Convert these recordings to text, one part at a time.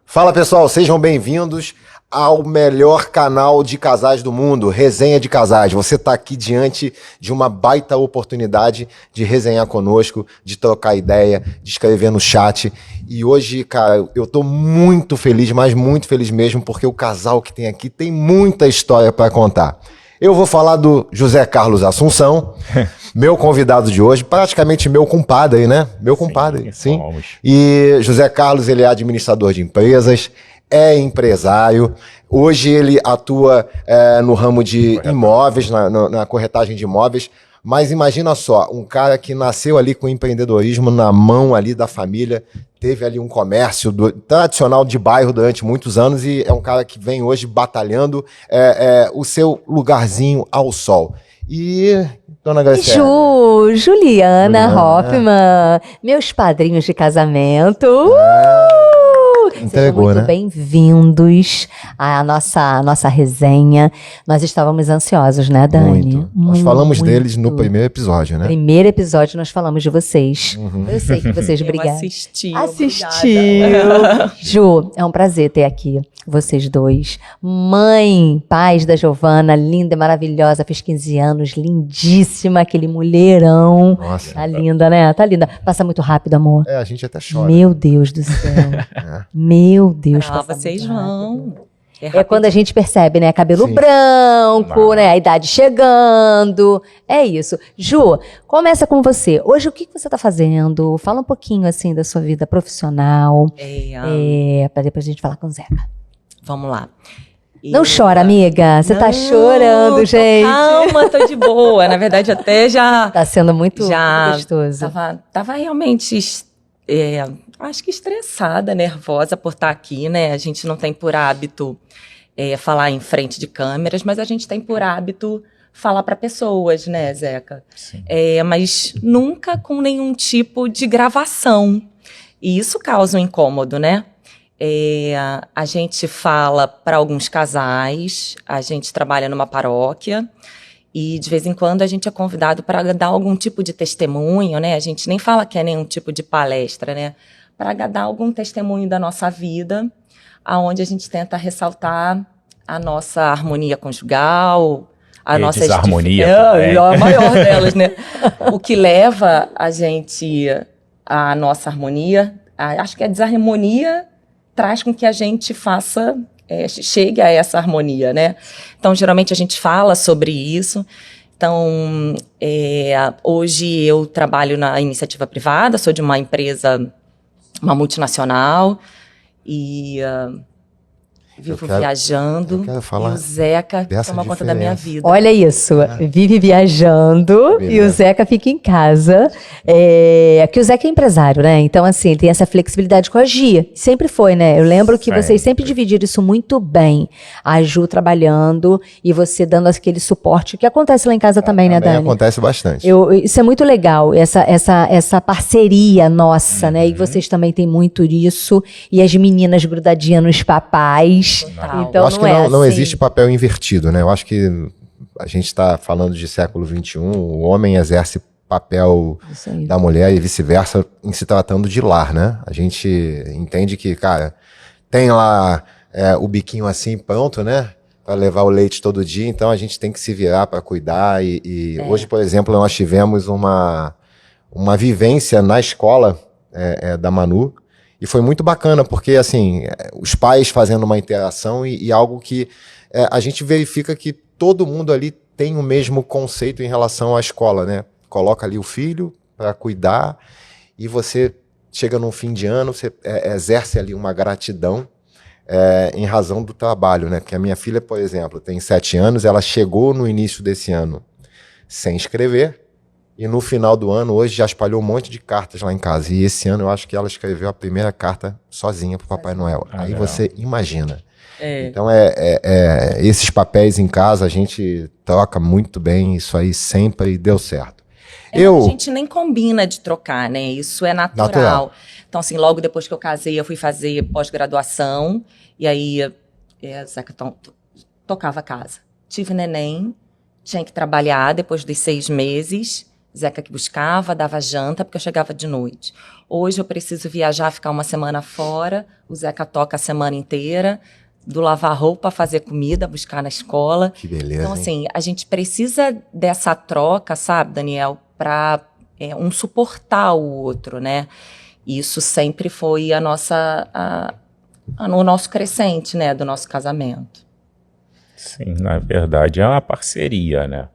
Fala pessoal, sejam bem-vindos ao melhor canal de casais do mundo, Resenha de Casais. Você está aqui diante de uma baita oportunidade de resenhar conosco, de trocar ideia, de escrever no chat. E hoje, cara, eu tô muito feliz, mas muito feliz mesmo, porque o casal que tem aqui tem muita história para contar. Eu vou falar do José Carlos Assunção, meu convidado de hoje, praticamente meu compadre, né? Meu compadre, sim. E José Carlos, ele é administrador de empresas, é empresário. Hoje ele atua no ramo de imóveis, na corretagem de imóveis. Mas imagina só, um cara que nasceu ali com empreendedorismo na mão ali da família, teve ali um comércio tradicional de bairro durante muitos anos e é um cara que vem hoje batalhando o seu lugarzinho ao sol. E, dona Graciela? Juliana Hoffmann, meus padrinhos de casamento. Sejam muito bem-vindos à nossa resenha. Nós estávamos ansiosos, né, Dani? Nós falamos deles no primeiro episódio, né? Primeiro episódio nós falamos de vocês. Eu sei que vocês brigaram. Assistiu. Ju, é um prazer ter aqui vocês dois. Mãe, pais da Giovana, linda, maravilhosa, fez 15 anos, lindíssima, aquele mulherão. Nossa. Tá linda, né? Tá linda. Passa muito rápido, amor. A gente até chora. Meu Deus do céu. Meu Deus. Vocês vão. É quando a gente percebe, né? Cabelo branco, né? A idade chegando. É isso. Ju, começa com você. Hoje, o que você tá fazendo? Fala um pouquinho, assim, da sua vida profissional. Pra depois a gente falar com o Zeca. Vamos lá. Não chora, amiga. Você tá chorando, gente. Calma, tô de boa. Na verdade, até já... Tá sendo muito gostoso. Tava realmente... acho que estressada, nervosa por estar aqui, né? A gente não tem por hábito falar em frente de câmeras, mas a gente tem por hábito falar para pessoas, né, Zeca? Mas nunca com nenhum tipo de gravação. E isso causa um incômodo, né? A gente fala para alguns casais, a gente trabalha numa paróquia, e de vez em quando a gente é convidado para dar algum tipo de testemunho, né? A gente nem fala que é nenhum tipo de palestra, né? Para dar algum testemunho da nossa vida, aonde a gente tenta ressaltar a nossa harmonia conjugal, a nossa desarmonia, a maior delas, né? O que leva a gente à nossa harmonia, acho que a desarmonia traz com que a gente faça, chegue a essa harmonia, né? Então, geralmente a gente fala sobre isso. Então, hoje eu trabalho na iniciativa privada, sou de uma empresa, uma multinacional, e vivo viajando. Eu quero falar e o Zeca toma conta da minha vida. Olha isso, vive viajando e o Zeca fica em casa. Que o Zeca é empresário, né? Então, assim, tem essa flexibilidade com a Gia. Sempre foi, né? Eu lembro que vocês sempre dividiram isso muito bem. A Ju trabalhando e você dando aquele suporte, que acontece lá em casa também, né, Dani? Acontece bastante. Isso é muito legal, essa parceria nossa, né? E vocês também têm muito disso. E as meninas grudadinhas nos papais. Então, eu acho que não existe papel invertido, né? Eu acho que a gente está falando de século XXI, o homem exerce papel da mulher e vice-versa em se tratando de lar, né? A gente entende que, cara, tem lá o biquinho assim pronto, né? Para levar o leite todo dia, então a gente tem que se virar para cuidar e hoje, por exemplo, nós tivemos uma vivência na escola da Manu. E foi muito bacana, porque, assim, os pais fazendo uma interação e algo que a gente verifica que todo mundo ali tem o mesmo conceito em relação à escola, né? Coloca ali o filho para cuidar e você chega num fim de ano, você exerce ali uma gratidão em razão do trabalho, né? Porque a minha filha, por exemplo, tem 7 anos, ela chegou no início desse ano sem escrever, e no final do ano, hoje, já espalhou um monte de cartas lá em casa. E esse ano eu acho que ela escreveu a primeira carta sozinha para o Papai Noel. Aí você imagina. Então, esses papéis em casa, a gente troca muito bem. Isso aí sempre deu certo. A gente nem combina de trocar, né? Isso é natural. Então, assim, logo depois que eu casei, eu fui fazer pós-graduação. E aí, Zeca tocava a casa. Tive neném, tinha que trabalhar depois dos 6 meses. Zeca que buscava, dava janta, porque eu chegava de noite. Hoje eu preciso viajar, ficar uma semana fora, o Zeca toca a semana inteira, do lavar roupa, fazer comida, buscar na escola. Que beleza, então, assim, a gente precisa dessa troca, sabe, Daniel, para um suportar o outro, né? Isso sempre foi o nosso crescente, né, do nosso casamento. Sim, na verdade é uma parceria, né?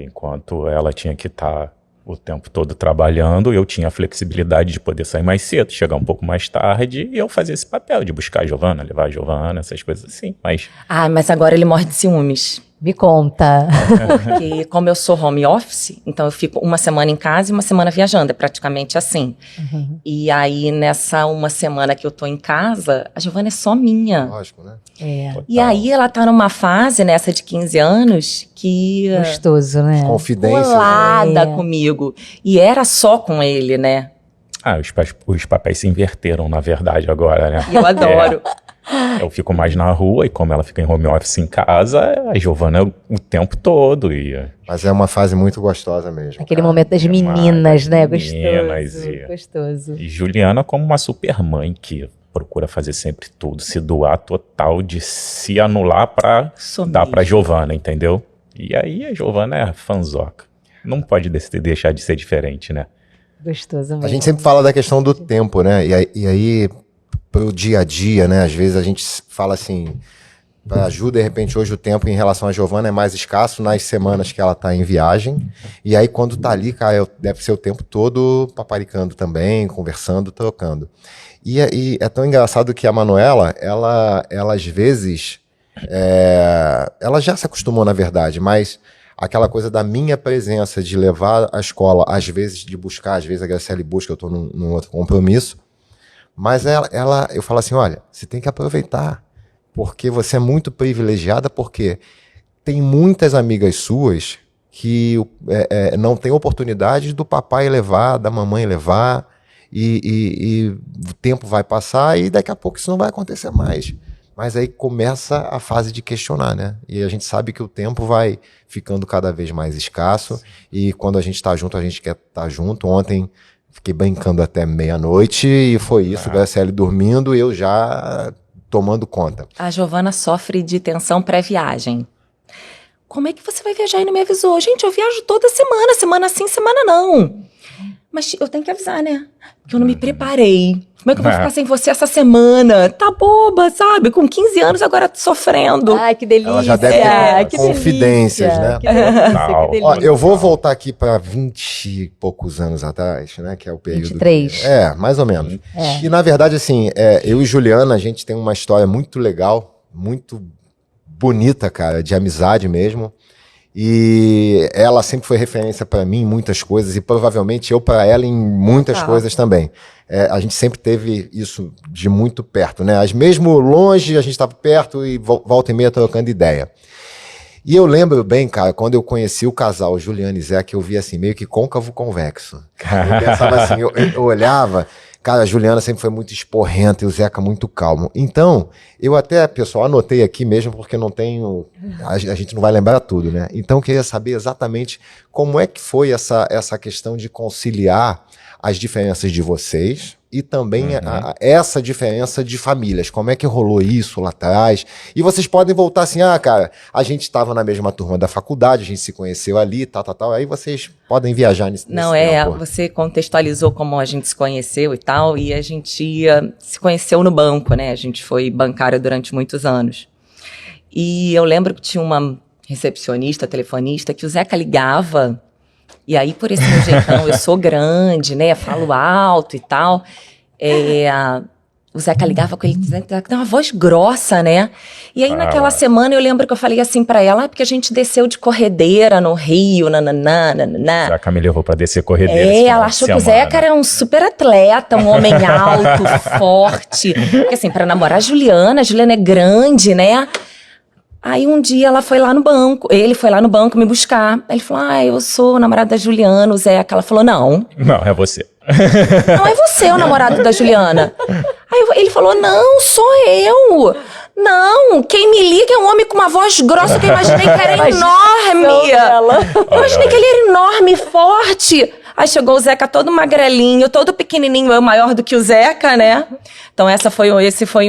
Enquanto ela tinha que estar o tempo todo trabalhando, eu tinha a flexibilidade de poder sair mais cedo, chegar um pouco mais tarde, e eu fazia esse papel de buscar a Giovana, levar a Giovana, essas coisas assim, mas... Mas agora ele morre de ciúmes. Me conta. Porque como eu sou home office, então eu fico uma semana em casa e uma semana viajando, é praticamente assim. Uhum. E aí, nessa uma semana que eu tô em casa, a Giovana é só minha. Lógico, né? E aí ela tá numa fase, nessa de 15 anos, que... Gostoso, né? Confidência. Colada comigo. E era só com ele, né? Os papéis se inverteram, na verdade, agora, né? E eu adoro. Eu fico mais na rua, e como ela fica em home office em casa, a Giovana o tempo todo. Mas é uma fase muito gostosa mesmo. Aquele momento das meninas, né? Meninas gostoso. E Juliana como uma super mãe que procura fazer sempre tudo, se doar total, de se anular pra dar pra Giovana, entendeu? E aí a Giovana é fanzoca. Não pode deixar de ser diferente, né? Gostoso mesmo. A gente sempre fala da questão do tempo, né? E aí pro dia a dia, né? Às vezes a gente fala assim, para Ju, de repente, hoje o tempo em relação a Giovana é mais escasso nas semanas que ela tá em viagem. E aí, quando tá ali, cara, deve ser o tempo todo paparicando também, conversando, trocando. E é tão engraçado que a Manuela, ela às vezes, ela já se acostumou, na verdade, mas aquela coisa da minha presença, de levar a escola, às vezes de buscar, às vezes a Graciele busca, eu tô num outro compromisso. Mas eu falo assim, olha, você tem que aproveitar, porque você é muito privilegiada, porque tem muitas amigas suas que não têm oportunidade do papai levar, da mamãe levar, e o tempo vai passar e daqui a pouco isso não vai acontecer mais. Mas aí começa a fase de questionar, né? E a gente sabe que o tempo vai ficando cada vez mais escasso, e quando a gente está junto, a gente quer estar junto. Ontem fiquei brincando até meia-noite e foi isso, o Graciele dormindo e eu já tomando conta. A Giovana sofre de tensão pré-viagem. Como é que você vai viajar e não me avisou? Gente, eu viajo toda semana, semana sim, semana não. Mas eu tenho que avisar, né? Porque eu não me preparei. Como é que eu vou ficar sem você essa semana? Tá boba, sabe? Com 15 anos agora sofrendo. Ai, que delícia. Ela já deve ter confidências, né? Que delícia. Ó, eu vou voltar aqui para 20 e poucos anos atrás, né? Que é o período... 23. Mais ou menos. E na verdade, assim, eu e Juliana, a gente tem uma história muito legal, muito bonita, cara, de amizade mesmo. E ela sempre foi referência para mim em muitas coisas, e provavelmente eu para ela em muitas coisas também. A gente sempre teve isso de muito perto, né? Mesmo longe, a gente estava perto e volta e meia trocando ideia. E eu lembro bem, cara, quando eu conheci o casal Juliana e Zeca, eu via assim, meio que côncavo convexo. Eu pensava assim, eu olhava... Cara, a Juliana sempre foi muito esporrenta e o Zeca muito calmo. Então, eu até, pessoal, anotei aqui mesmo porque não tenho... A gente não vai lembrar tudo, né? Então, eu queria saber exatamente como é que foi essa questão de conciliar as diferenças de vocês e também essa diferença de famílias. Como é que rolou isso lá atrás? E vocês podem voltar assim, cara, a gente estava na mesma turma da faculdade, a gente se conheceu ali, tal. Aí vocês podem viajar nesse tempo. Você contextualizou como a gente se conheceu e tal, e a gente se conheceu no banco, né? A gente foi bancária durante muitos anos. E eu lembro que tinha uma recepcionista, telefonista, que o Zeca ligava. E aí, por esse meu jeitão, eu sou grande, né? Falo alto e tal. O Zeca ligava com ele, tem uma voz grossa, né? E aí, naquela semana, eu lembro que eu falei assim pra ela, porque a gente desceu de corredeira no Rio, O Zeca me levou pra descer corredeira. Ela achou que o Zeca era um super atleta, um homem alto, forte. Porque assim, pra namorar a Juliana é grande, né? Aí um dia ele foi lá no banco me buscar. Aí ele falou, eu sou o namorado da Juliana, o Zeca. Ela falou, não. Não, é você. Não, é você o namorado da Juliana. Aí ele falou, não, sou eu. Não, quem me liga é um homem com uma voz grossa que eu imaginei que era enorme. Eu imaginei que ele era enorme e forte. Aí chegou o Zeca todo magrelinho, todo pequenininho, eu maior do que o Zeca, né? Então esse foi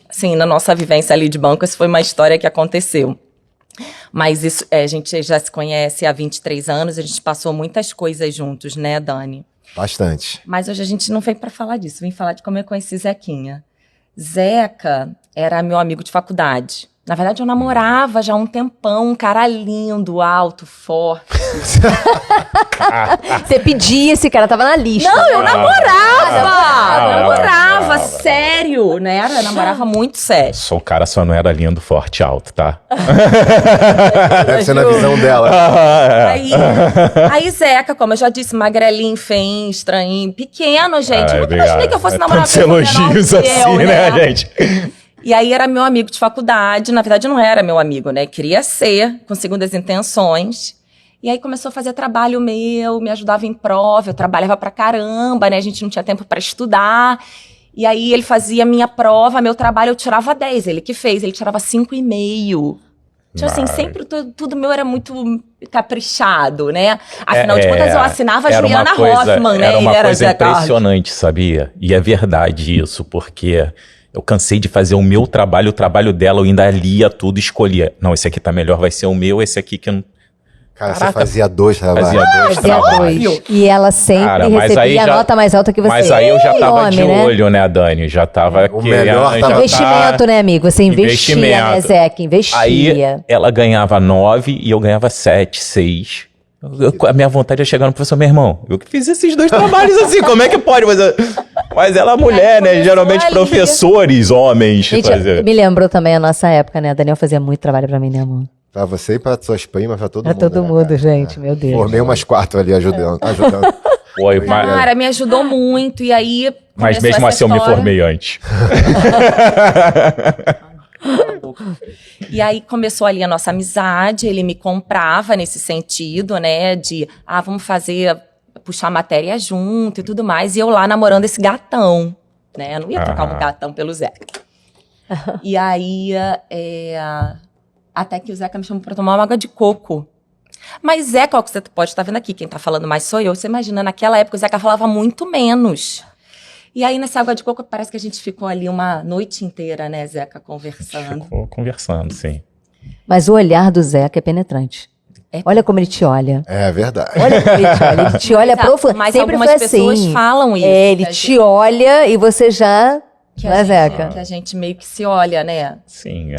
assim, na nossa vivência ali de banco, essa foi uma história que aconteceu. Mas isso, a gente já se conhece há 23 anos, a gente passou muitas coisas juntos, né, Dani? Bastante. Mas hoje a gente não veio para falar disso, vim falar de como eu conheci Zequinha. Zeca era meu amigo de faculdade. Na verdade, eu namorava já há um tempão, um cara lindo, alto, forte. Você pedia, esse cara tava na lista. Não, eu namorava, sério, né? Eu namorava muito sério. O cara só não era lindo, forte, alto, tá? Deve ser na visão dela. Aí Zeca, como eu já disse, magrelinho, feio, estranho, pequeno, gente. Eu nunca imaginei que eu fosse namorar com elogios assim, né, gente? E aí era meu amigo de faculdade, na verdade não era meu amigo, né? Queria ser, com segundas intenções. E aí começou a fazer trabalho meu, me ajudava em prova, eu trabalhava pra caramba, né? A gente não tinha tempo pra estudar. E aí ele fazia minha prova, meu trabalho eu tirava 10, ele que fez, ele tirava 5,5. Então, assim, sempre tudo meu era muito caprichado, né? Afinal de contas, eu assinava a Juliana Hoffman, né? Era uma coisa impressionante, sabia? E é verdade isso, porque eu cansei de fazer o meu trabalho, o trabalho dela, eu ainda lia tudo, escolhia. Não, esse aqui tá melhor, vai ser o meu, esse aqui que não... Cara, você fazia 2 trabalhos. Fazia 2. E ela sempre recebia a nota mais alta que você. Mas aí eu já tava de olho, né, Dani? Já tava... O melhor tava... Investimento, né, amigo? Você investia, né, Zeca? Investia. Aí ela ganhava 9 e eu ganhava 7, 6. A minha vontade é chegar no professor, meu irmão, eu que fiz esses 2 trabalhos assim, como é que pode? Mas ela é mulher, né? Geralmente professores, homens. Gente, me lembrou também a nossa época, né? A Daniel fazia muito trabalho pra mim, né, amor? Pra você e pra suas primas, pra todo mundo. Pra todo mundo, gente, meu Deus. Formei umas 4 ali ajudando. Foi, cara, me ajudou muito, e aí... Mas mesmo assim eu me formei antes. E aí começou ali a nossa amizade, ele me comprava nesse sentido, né, de, vamos puxar matéria junto e tudo mais, e eu lá namorando esse gatão, né, eu não ia trocar um gatão pelo Zeca. E aí, até que o Zeca me chamou pra tomar uma água de coco. Mas Zeca, ó, que você pode estar vendo aqui, quem tá falando mais sou eu, você imagina, naquela época o Zeca falava muito menos. E aí, nessa água de coco, parece que a gente ficou ali uma noite inteira, né, Zeca, conversando. Ficou conversando, sim. Mas o olhar do Zeca é penetrante. Olha como ele te olha. É verdade. Olha como ele te olha. Ele te olha profundamente. Mas sempre algumas foi pessoas assim. falam isso. Ele te olha e você já... Zeca? Que a gente meio que se olha, né? Sim,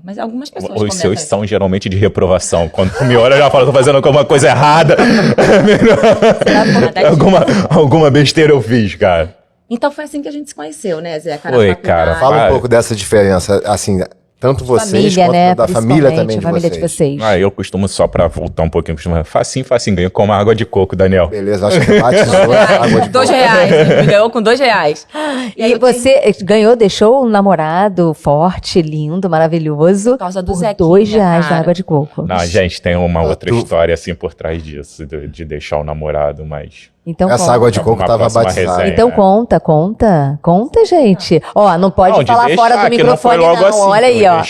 mas algumas pessoas Os seus são geralmente de reprovação. Quando tu me olha, eu já falo, tô fazendo alguma coisa errada. alguma besteira eu fiz, cara. Então foi assim que a gente se conheceu, né, Zeca? Foi, cara. Fala um pouco dessa diferença, assim, tanto vocês família, quanto né? da família também de vocês. Eu costumo, só pra voltar um pouquinho, facinho, ganho como água de coco, Daniel. Beleza, acho que batizou água de coco. R$2, me ganhou com R$2. E você ganhou, deixou um namorado forte, lindo, maravilhoso, por causa do Zequinha, R$2 da água de coco. Não, gente, tem uma outra história assim por trás disso, de deixar o namorado, mas... Então, essa água de coco tava batizada. Resenha, então conta, gente. Ó, não pode falar fora do microfone não, assim, olha aí, ó.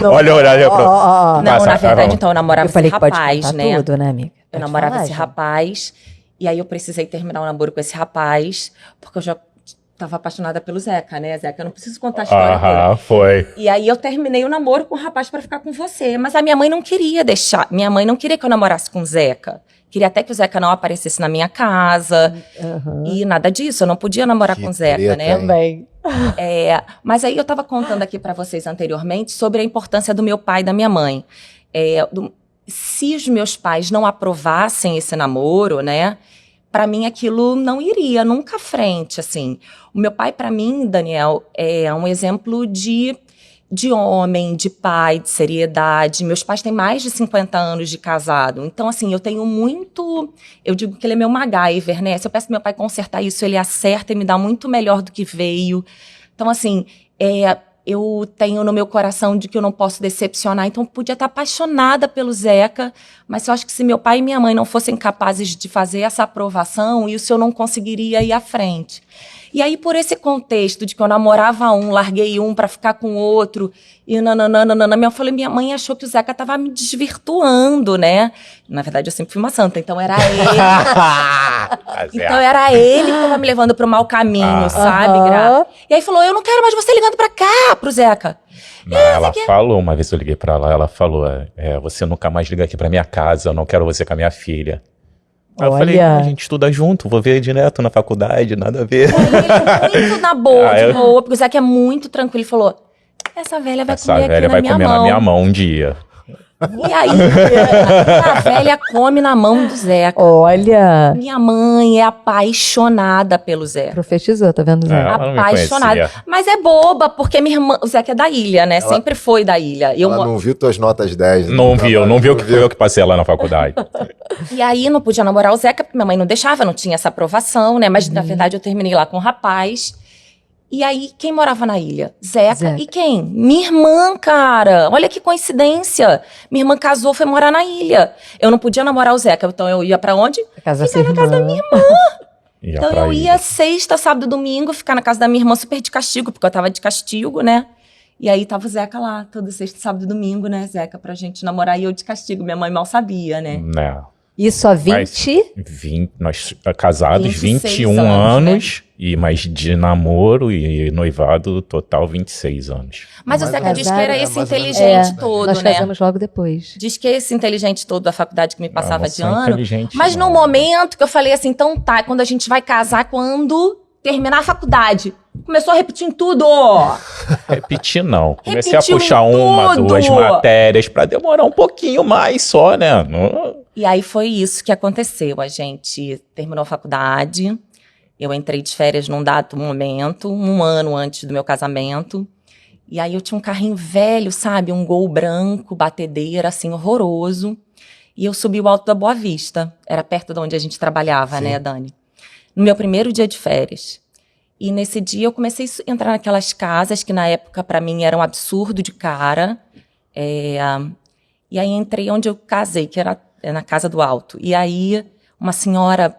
Olha o horário. Não, na verdade, então, eu namorava esse rapaz, né? Tudo, né, amiga? Eu namorava esse rapaz, e aí eu precisei terminar o namoro com esse rapaz, porque eu já tava apaixonada pelo Zeca, né, Zeca? Eu não preciso contar a história dele. Foi. E aí eu terminei o namoro com o rapaz pra ficar com você. Mas a minha mãe não queria deixar. Minha mãe não queria que eu namorasse com o Zeca. Queria até que o Zeca não aparecesse na minha casa. E nada disso. Eu não podia namorar com o Zeca, né? Também. Mas aí eu tava contando aqui pra vocês anteriormente sobre a importância do meu pai e da minha mãe. Se os meus pais não aprovassem esse namoro, né? Para mim, aquilo não iria nunca à frente, assim. O meu pai, para mim, Daniel, é um exemplo de homem, de pai, de seriedade. Meus pais têm mais de 50 anos de casado. Então, assim, eu tenho muito... Eu digo que ele é meu MacGyver, né? Se eu peço pro meu pai consertar isso, ele acerta e me dá muito melhor do que veio. Então, assim, eu tenho no meu coração de que eu não posso decepcionar, então eu podia estar apaixonada pelo Zeca, mas eu acho que se meu pai e minha mãe não fossem capazes de fazer essa aprovação, isso eu não conseguiria ir à frente. E aí, por esse contexto de que eu namorava um, larguei um pra ficar com outro, e nananana, eu falei, minha mãe achou que o Zeca tava me desvirtuando, né? Na verdade, eu sempre fui uma santa, então era ele. Então era ele que tava me levando pro mau caminho, sabe, Gra? E aí falou, eu não quero mais você ligando pra cá, pro Zeca. Não, ela falou, uma vez eu liguei pra ela, ela falou, você nunca mais liga aqui pra minha casa, eu não quero você com a minha filha. Aí eu falei, a gente estuda junto, vou ver direto na faculdade, nada a ver. Ele muito na boa, de boa, porque o Zeca é muito tranquilo. Ele falou, essa velha vai comer na minha mão um dia. E aí, a velha come na mão do Zeca. Olha. Minha mãe é apaixonada pelo Zeca. Profetizou, tá vendo, Zeca? Apaixonada. Mas é boba, porque minha irmã, o Zeca é da ilha, né? Sempre foi da ilha. Ela não viu tuas notas 10. Não viu que foi eu que passei lá na faculdade. E aí não podia namorar o Zeca, porque minha mãe não deixava, não tinha essa aprovação, né? Mas na verdade eu terminei lá com um rapaz. E aí, quem morava na ilha? Zeca. E quem? Minha irmã, cara. Olha que coincidência. Minha irmã casou, foi morar na ilha. Eu não podia namorar o Zeca, então eu ia pra onde? Ficar na casa da minha irmã. Então eu ia sexta, sábado, domingo, ficar na casa da minha irmã super de castigo, porque eu tava de castigo, né? E aí tava o Zeca lá, toda sexta, sábado, domingo, né, Zeca, pra gente namorar. E eu de castigo, minha mãe mal sabia, né? Isso há 20? Nós casados 21 anos, né? E mais de namoro e noivado, total 26 anos. Mas o Zeca diz que era esse inteligente todo, nós né? Nós casamos logo depois. Diz que é esse inteligente todo da faculdade que me passava de ano. Mas não. No momento que eu falei assim, então tá, quando a gente vai casar, quando terminar a faculdade. Começou a repetir em tudo. Repetir não. Comecei a puxar uma, duas matérias pra demorar um pouquinho mais só, né? E aí foi isso que aconteceu. A gente terminou a faculdade, eu entrei de férias num dado momento, um ano antes do meu casamento. E aí eu tinha um carrinho velho, sabe? Um Gol branco, batedeira, assim, horroroso. E eu subi o Alto da Boa Vista. Era perto de onde a gente trabalhava, né, Dani? No meu primeiro dia de férias. E nesse dia eu comecei a entrar naquelas casas que na época pra mim era um absurdo de cara. E aí entrei onde eu casei, que era na Casa do Alto. E aí uma senhora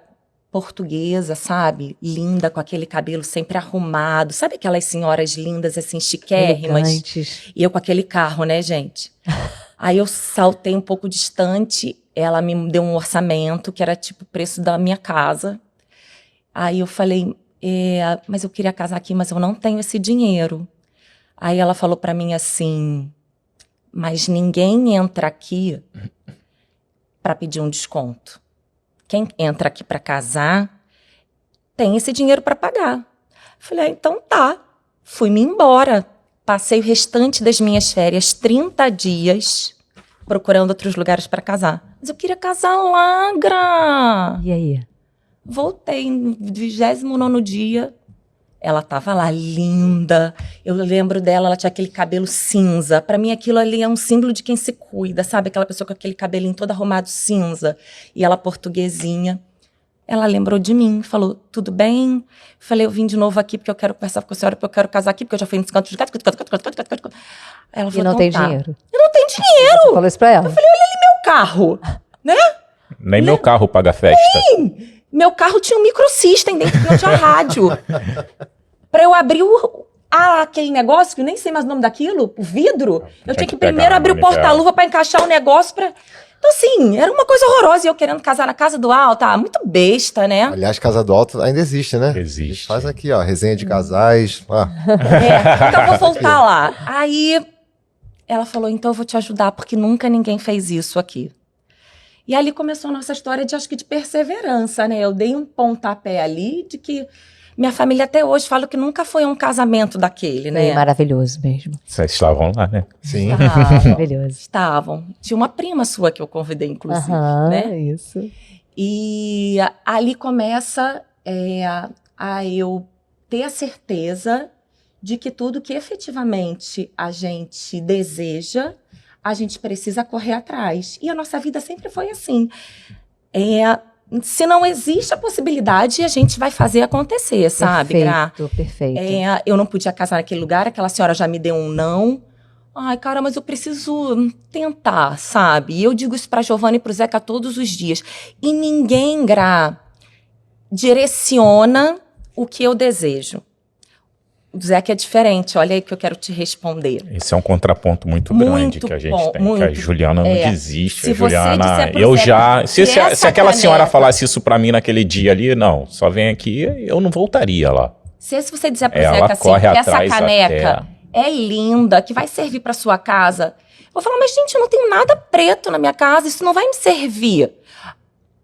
portuguesa, sabe? Linda, com aquele cabelo sempre arrumado. Sabe aquelas senhoras lindas, assim, chiquérrimas? Elegantes. E eu com aquele carro, né, gente? Aí eu saltei um pouco distante, ela me deu um orçamento que era tipo o preço da minha casa. Aí eu falei, mas eu queria casar aqui, mas eu não tenho esse dinheiro. Aí ela falou pra mim assim, mas ninguém entra aqui pra pedir um desconto. Quem entra aqui pra casar tem esse dinheiro pra pagar. Falei, então tá. Fui-me embora. Passei o restante das minhas férias, 30 dias, procurando outros lugares pra casar. Mas eu queria casar lá, Gra. E aí? Voltei no 29º dia, ela tava lá, linda. Eu lembro dela, ela tinha aquele cabelo cinza. Pra mim, aquilo ali é um símbolo de quem se cuida, sabe? Aquela pessoa com aquele cabelinho todo arrumado cinza. E ela portuguesinha. Ela lembrou de mim, falou, tudo bem? Falei, eu vim de novo aqui porque eu quero conversar com a senhora, porque eu quero casar aqui, porque eu já fui nesse canto de gato. Ela falou, e não tem dinheiro. Eu não tenho dinheiro! Você falou isso pra ela? Eu falei, olha ali meu carro, né? Nem meu carro paga festa. Nem! Meu carro tinha um microsystem dentro, que não tinha rádio. Pra eu abrir aquele negócio, que eu nem sei mais o nome daquilo, o vidro, eu tinha que primeiro abrir o porta-luva pra encaixar o negócio pra... Então, assim, era uma coisa horrorosa. E eu querendo casar na Casa do Alto, muito besta, né? Aliás, Casa do Alto ainda existe, né? Existe. Faz aqui, ó, resenha de casais. Então eu vou voltar lá. Aí ela falou, então eu vou te ajudar, porque nunca ninguém fez isso aqui. E ali começou a nossa história de, acho que de perseverança, né? Eu dei um pontapé ali de que minha família até hoje fala que nunca foi um casamento daquele, né? É maravilhoso mesmo. Vocês estavam lá, né? Sim. Maravilhoso. Estavam. Tinha uma prima sua que eu convidei, inclusive, né? Isso. E ali começa a eu ter a certeza de que tudo que efetivamente a gente deseja, a gente precisa correr atrás. E a nossa vida sempre foi assim. Se não existe a possibilidade, a gente vai fazer acontecer, sabe, Gra? Perfeito. Eu não podia casar naquele lugar, aquela senhora já me deu um não. Ai, cara, mas eu preciso tentar, sabe? E eu digo isso pra Giovana e pro Zeca todos os dias. E ninguém, Gra, direciona o que eu desejo. O Zeca é diferente, olha aí que eu quero te responder. Esse é um contraponto muito grande que a gente tem, que a Juliana não desiste. Se a Juliana, você disser pro eu Zeca já, se aquela senhora caneca falasse isso pra mim naquele dia ali, não, só vem aqui, eu não voltaria lá. Se você disser pro Ela Zeca assim, corre que essa atrás caneca é linda, que vai servir pra sua casa, eu vou falar, mas gente, eu não tenho nada preto na minha casa, isso não vai me servir.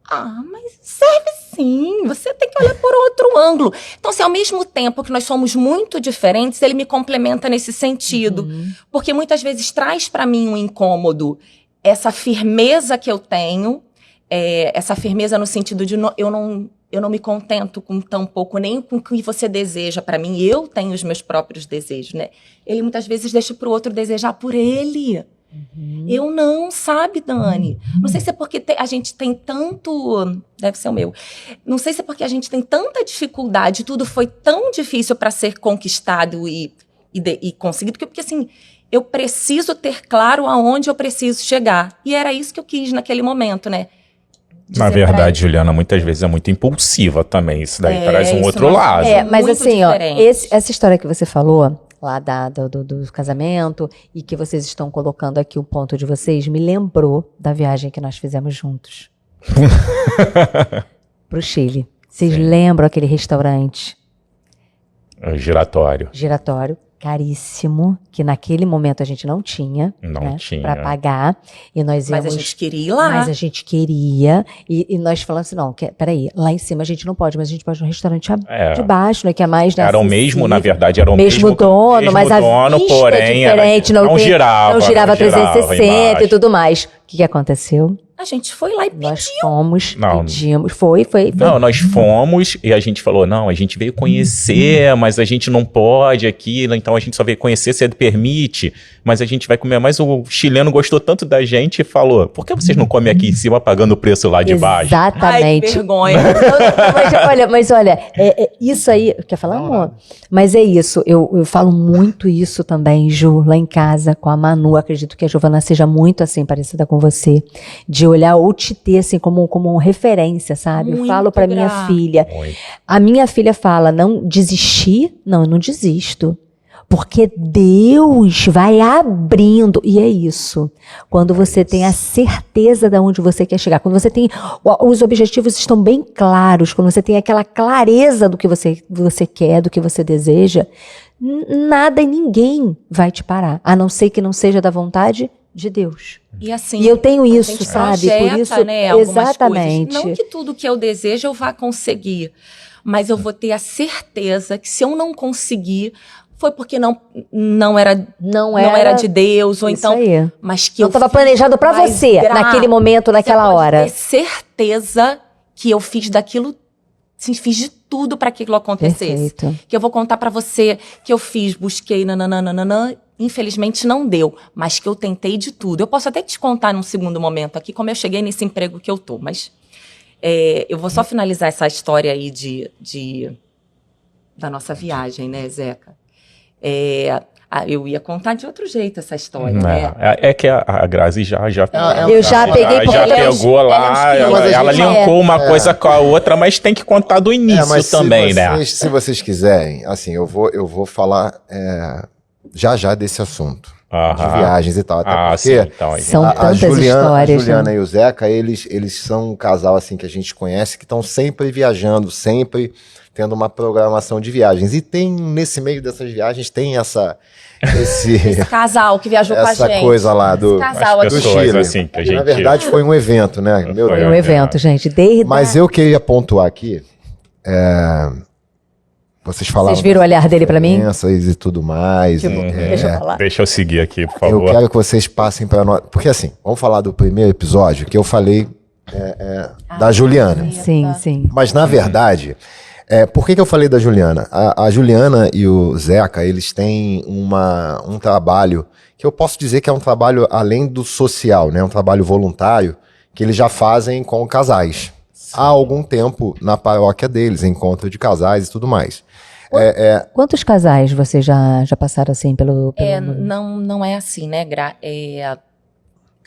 Ah, mas serve sim, você tem que olhar por outro ângulo. Então, assim, ao mesmo tempo que nós somos muito diferentes, ele me complementa nesse sentido. Porque muitas vezes traz pra mim um incômodo, essa firmeza que eu tenho, essa firmeza no sentido de eu não me contento com tão pouco, nem com o que você deseja pra mim. Eu tenho os meus próprios desejos, né? Ele muitas vezes deixa pro outro desejar por ele. Eu não, sabe, Dani? Não sei se é porque a gente tem tanto... Deve ser o meu. Não sei se é porque a gente tem tanta dificuldade, tudo foi tão difícil para ser conquistado e conseguido, porque assim, eu preciso ter claro aonde eu preciso chegar. E era isso que eu quis naquele momento, né? Na verdade, Juliana, muitas vezes é muito impulsiva também. Isso daí traz um outro lado. Mas muito assim, diferente. essa história que você falou, lá do casamento, e que vocês estão colocando aqui o ponto de vocês, me lembrou da viagem que nós fizemos juntos. Pro Chile. Vocês lembram aquele restaurante? O giratório. Giratório. Caríssimo, que naquele momento a gente não tinha, para pagar, e nós íamos... Mas a gente queria ir lá. Mas a gente queria, e nós falamos assim, não, peraí, lá em cima a gente não pode, mas a gente pode no restaurante de baixo, né, que é mais... Era o mesmo, na verdade, era o mesmo dono, mas a vista porém, é diferente, não girava 360 e tudo mais. O que aconteceu? A gente foi lá e pediu. Nós pedimos. Foi. Não, nós fomos e a gente falou, não, a gente veio conhecer, mas a gente não pode aqui, então a gente só veio conhecer, se permite, mas a gente vai comer. Mas o chileno gostou tanto da gente e falou, por que vocês não comem aqui em cima pagando o preço lá de baixo? Exatamente. Ai, que vergonha. Mas olha, isso aí, quer falar, amor? Mas é isso, eu falo muito isso também, Ju, lá em casa com a Manu, acredito que a Giovana seja muito assim, parecida com você, de olhar ou te ter assim como referência, sabe? Muito eu falo pra minha filha. Muito. A minha filha fala, não desistir? Não, eu não desisto. Porque Deus vai abrindo. E é isso. Quando você tem a certeza de onde você quer chegar. Quando você tem... Os objetivos estão bem claros. Quando você tem aquela clareza do que você quer, do que você deseja. Nada e ninguém vai te parar. A não ser que não seja da vontade de Deus. E assim, eu tenho isso, sabe? Projeta, por isso, né, exatamente. Não que tudo que eu desejo eu vá conseguir, mas eu vou ter a certeza que se eu não conseguir, foi porque não era de Deus, ou então, aí. Mas que não estava planejado para você naquele momento, naquela hora. Ter certeza que eu fiz daquilo, assim, fiz de tudo para que aquilo acontecesse. Perfeito. Que eu vou contar para você que eu fiz, busquei, nananana. Infelizmente não deu, mas que eu tentei de tudo. Eu posso até te contar num segundo momento aqui como eu cheguei nesse emprego que eu tô, mas eu vou só finalizar essa história aí da nossa viagem, né, Zeca? Eu ia contar de outro jeito essa história, né? É que a Grazi já eu já peguei porque já pegou lá, ela linkou uma coisa com a outra, mas tem que contar do início também, né? Se vocês quiserem, assim, eu vou falar já desse assunto. De viagens e tal. Até porque sim, então, são tantas histórias. A Juliana e o Zeca, eles são um casal assim que a gente conhece, que estão sempre viajando, sempre tendo uma programação de viagens. E tem, nesse meio dessas viagens, tem esse casal que viajou com a gente. Essa coisa lá do Chile. Assim, que a gente... Na verdade, foi um evento, né? Foi um evento, gente. Mas eu queria pontuar aqui... Vocês viram o olhar dele pra mim? E tudo mais. Deixa eu falar. Deixa eu seguir aqui, por favor. Eu quero que vocês passem para nós. Porque assim, vamos falar do primeiro episódio que eu falei da Juliana. Sim. Mas na verdade, por que eu falei da Juliana? A Juliana e o Zeca, eles têm um trabalho que eu posso dizer que é um trabalho além do social, né? Um trabalho voluntário que eles já fazem com casais. Há algum tempo na paróquia deles, encontro de casais e tudo mais. Quantos casais vocês já passaram assim pelo não é assim, né,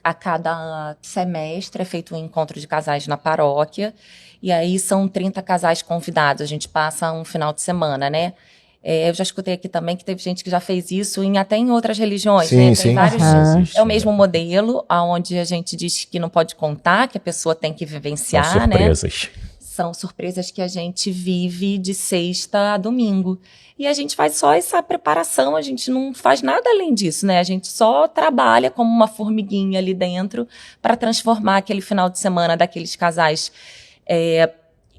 a cada semestre é feito um encontro de casais na paróquia, e aí são 30 casais convidados, a gente passa um final de semana, né? Eu já escutei aqui também que teve gente que já fez isso até em outras religiões, sim, né? Sim. Tem vários. É o mesmo modelo, onde a gente diz que não pode contar, que a pessoa tem que vivenciar, São surpresas. né? São surpresas que a gente vive de sexta a domingo. E a gente faz só essa preparação, a gente não faz nada além disso, né? A gente só trabalha como uma formiguinha ali dentro para transformar aquele final de semana daqueles casais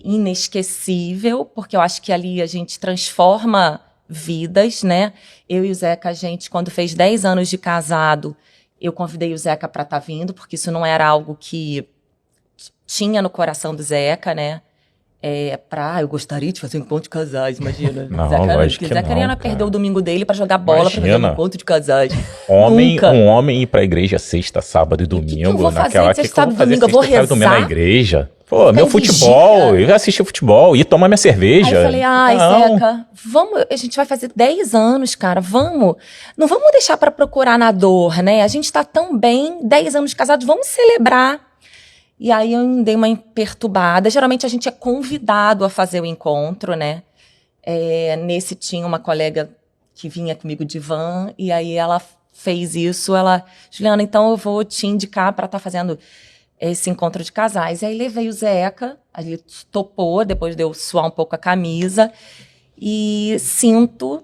inesquecível, porque eu acho que ali a gente transforma vidas, né? Eu e o Zeca, a gente, quando fez 10 anos de casado, eu convidei o Zeca para estar vindo, porque isso não era algo que tinha no coração do Zeca, né? Eu gostaria de fazer um encontro de casais, imagina. Não, Zeca ia perder o domingo dele para jogar bola, para fazer um encontro de casais. Um homem ir pra igreja sexta, sábado e domingo, vou naquela fazer sexta, sábado, domingo? Eu vou rezar? Domingo na igreja. Pô, meu futebol, eu assisti futebol, ia tomar minha cerveja. Aí eu falei, Zeca, vamos, a gente vai fazer 10 anos, cara, vamos. Não vamos deixar para procurar na dor, né? A gente tá tão bem, 10 anos de casado, vamos celebrar. E aí eu dei uma perturbada. Geralmente a gente é convidado a fazer o encontro, né? Nesse tinha uma colega que vinha comigo de van, e aí ela fez isso. Juliana, então eu vou te indicar para estar fazendo esse encontro de casais. E aí levei o Zeca, ele topou, depois de eu suar um pouco a camisa. E sinto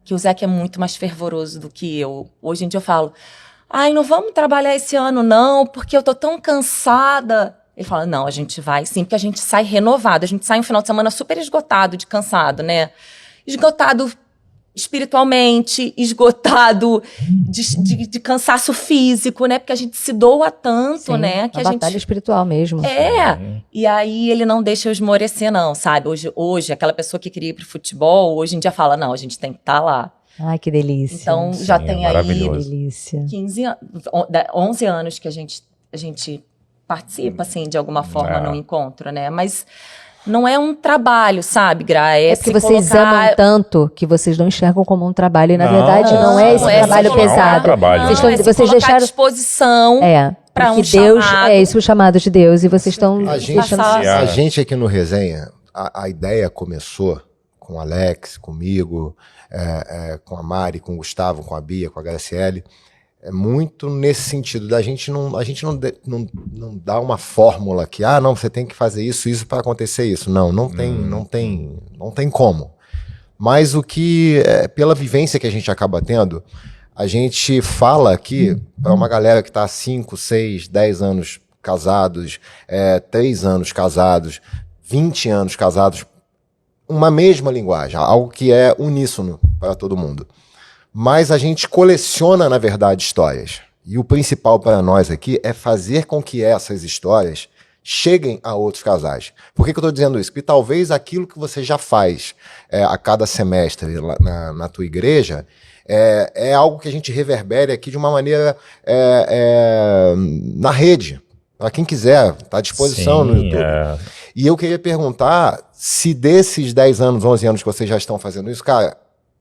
que o Zeca é muito mais fervoroso do que eu. Hoje em dia eu falo... não vamos trabalhar esse ano não, porque eu tô tão cansada. Ele fala, não, a gente vai sim, porque a gente sai renovado. A gente sai um final de semana super esgotado de cansado, né? Esgotado espiritualmente, esgotado de cansaço físico, né? Porque a gente se doa tanto, sim, né? Que a batalha espiritual mesmo. E aí ele não deixa eu esmorecer não, sabe? Hoje, aquela pessoa que queria ir pro futebol, hoje em dia fala, não, a gente tem que estar lá. Ai, que delícia. Então, já tem aí 11 anos que a gente participa, assim, de alguma forma no encontro, né? Mas não é um trabalho, sabe, Gra? É porque vocês amam tanto que vocês não enxergam como um trabalho. E, na verdade, não é esse trabalho pesado. Vocês deixaram à disposição para um Deus, chamado. Isso é o chamado de Deus. E vocês estão... A gente aqui no Resenha, a ideia começou com o Alex, comigo... com a Mari, com o Gustavo, com a Bia, com a Graciele, muito nesse sentido da gente não dá uma fórmula que não, você tem que fazer isso para acontecer isso. Não tem como. Mas o que, pela vivência que a gente acaba tendo, a gente fala aqui para uma galera que está há 5, 6, 10 anos casados, 3 anos casados, 20 anos casados, uma mesma linguagem, algo que é uníssono para todo mundo. Mas a gente coleciona, na verdade, histórias. E o principal para nós aqui é fazer com que essas histórias cheguem a outros casais. Por que eu estou dizendo isso? Porque talvez aquilo que você já faz a cada semestre na tua igreja é algo que a gente reverbere aqui de uma maneira na rede. Para quem quiser, está à disposição no YouTube. E eu queria perguntar se desses 10 anos, 11 anos que vocês já estão fazendo isso, cara,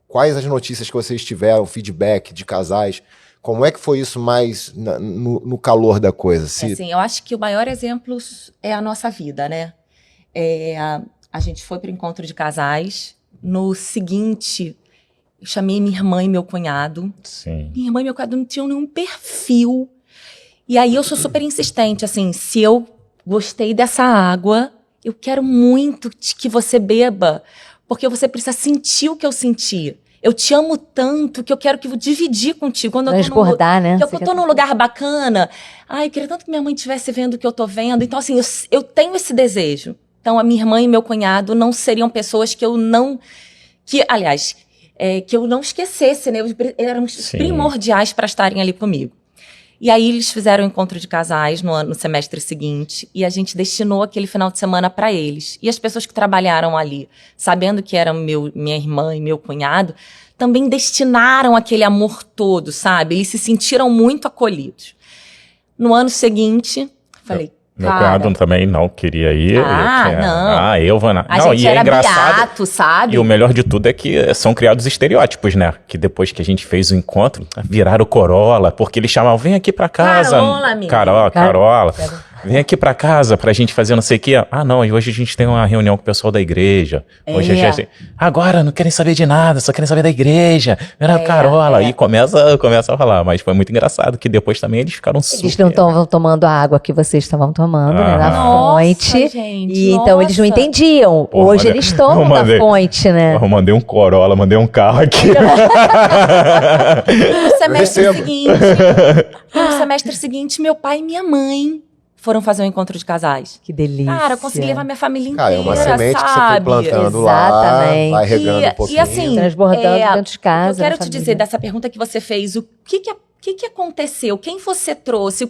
quais as notícias que vocês tiveram, feedback de casais, como é que foi isso mais no calor da coisa? Assim, eu acho que o maior exemplo é a nossa vida, né? A gente foi para o encontro de casais, no seguinte, eu chamei minha irmã e meu cunhado. Sim. Minha irmã e meu cunhado não tinham nenhum perfil. E aí eu sou super insistente, assim, se eu gostei dessa água, eu quero muito que você beba, porque você precisa sentir o que eu senti. Eu te amo tanto que eu quero dividir contigo. Quando transbordar, né? Eu tô num lugar bacana. Eu queria tanto que minha mãe estivesse vendo o que eu tô vendo. Então, assim, eu tenho esse desejo. Então, a minha irmã e meu cunhado não seriam pessoas que eu não esquecesse, né? Eram primordiais para estarem ali comigo. E aí eles fizeram um encontro de casais no semestre seguinte e a gente destinou aquele final de semana para eles. E as pessoas que trabalharam ali, sabendo que eram minha irmã e meu cunhado, também destinaram aquele amor todo, sabe? Eles se sentiram muito acolhidos. No ano seguinte, falei, Meu cunhado também não queria ir. Não. Eu vou... A gente era beato, sabe? E o melhor de tudo é que são criados estereótipos, né? Que depois que a gente fez o encontro, viraram Corolla, porque eles chamavam, vem aqui pra casa. Carola, amiga. Carola. Vem aqui pra casa pra gente fazer não sei o quê. Não, e hoje a gente tem uma reunião com o pessoal da igreja. Hoje a gente... Agora não querem saber de nada, só querem saber da igreja. Era Carola. E começa a falar. Mas foi muito engraçado que depois também eles ficaram super... Eles não estavam tomando a água que vocês estavam tomando, né? Na fonte. Gente, então eles não entendiam. Hoje eles tomam da fonte, né? Eu mandei um Corolla, mandei um carro aqui. No semestre seguinte, meu pai e minha mãe foram fazer um encontro de casais. Que delícia. Cara, eu consegui levar minha família inteira, é uma semente sabe? que você foi plantando lá, vai regando um pouquinho. E assim, transbordando dentro de casa. Eu quero te dizer, dessa pergunta que você fez, o que aconteceu? Quem você trouxe?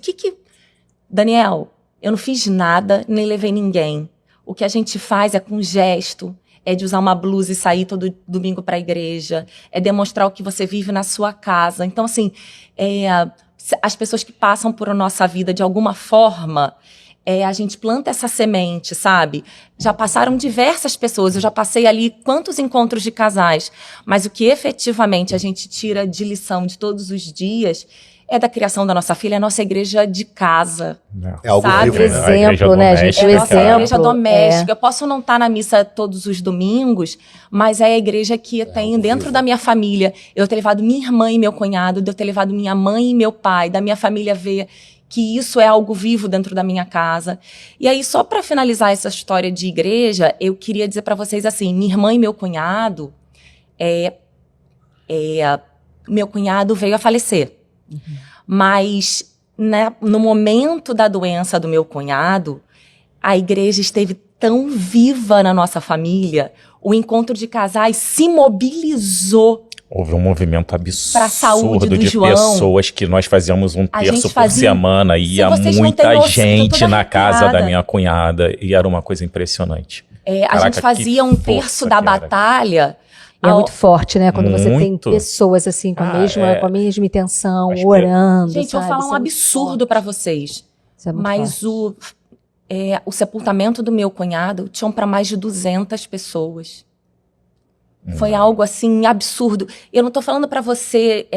Daniel, eu não fiz nada, nem levei ninguém. O que a gente faz é com gesto, é de usar uma blusa e sair todo domingo para a igreja, é demonstrar o que você vive na sua casa. Então, assim, as pessoas que passam por a nossa vida de alguma forma, a gente planta essa semente, sabe? Já passaram diversas pessoas, eu já passei ali quantos encontros de casais, mas o que efetivamente a gente tira de lição de todos os dias é da criação da nossa filha, a nossa igreja de casa. É algo sabe? vivo, né? Exemplo, né, gente? O exemplo. A igreja doméstica. Eu posso não estar na missa todos os domingos, mas é a igreja que eu tenho dentro da minha família. Eu ter levado minha irmã e meu cunhado, de eu ter levado minha mãe e meu pai, da minha família ver que isso é algo vivo dentro da minha casa. E aí, só para finalizar essa história de igreja, eu queria dizer para vocês assim, minha irmã e meu cunhado, meu cunhado veio a falecer. Mas no momento da doença do meu cunhado, a igreja esteve tão viva na nossa família, o encontro de casais se mobilizou. Houve um movimento absurdo de João. Pessoas que nós fazíamos um terço por semana, ia muita gente na casa da minha cunhada, e era uma coisa impressionante. A gente fazia um terço da batalha. E é muito forte, né? Quando você tem pessoas assim com a mesma intenção, orando. Gente, eu vou falar um absurdo para vocês. Mas o sepultamento do meu cunhado tinham para mais de 200 pessoas. Foi algo assim absurdo. Eu não estou falando para você,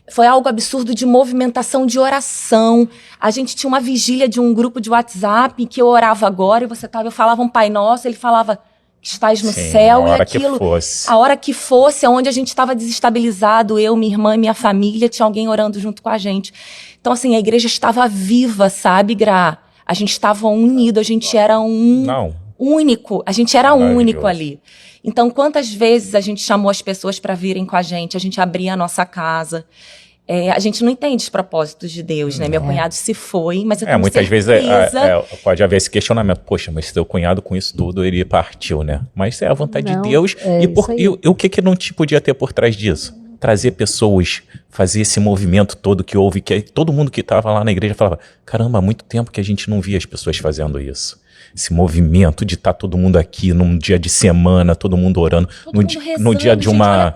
foi algo absurdo de movimentação de oração. A gente tinha uma vigília de um grupo de WhatsApp que eu orava agora e eu falava um Pai Nosso, ele falava que estás no céu, e aquilo, a hora que fosse, onde a gente estava desestabilizado, eu, minha irmã e minha família, tinha alguém orando junto com a gente. Então, assim, a igreja estava viva, sabe, Gra? A gente estava unido, a gente era único, a gente era único ali. Então, quantas vezes a gente chamou as pessoas para virem com a gente abria a nossa casa. A gente não entende os propósitos de Deus, né? Meu cunhado se foi, mas eu tenho muitas certeza... vezes pode haver esse questionamento. Poxa, mas seu cunhado com isso tudo, ele partiu, né? Mas é a vontade de Deus. E o que não podia ter por trás disso? Trazer pessoas, fazer esse movimento todo que houve, que todo mundo que estava lá na igreja falava, caramba, há muito tempo que a gente não via as pessoas fazendo isso. Esse movimento de estar todo mundo aqui num dia de semana, todo mundo orando, no dia de uma,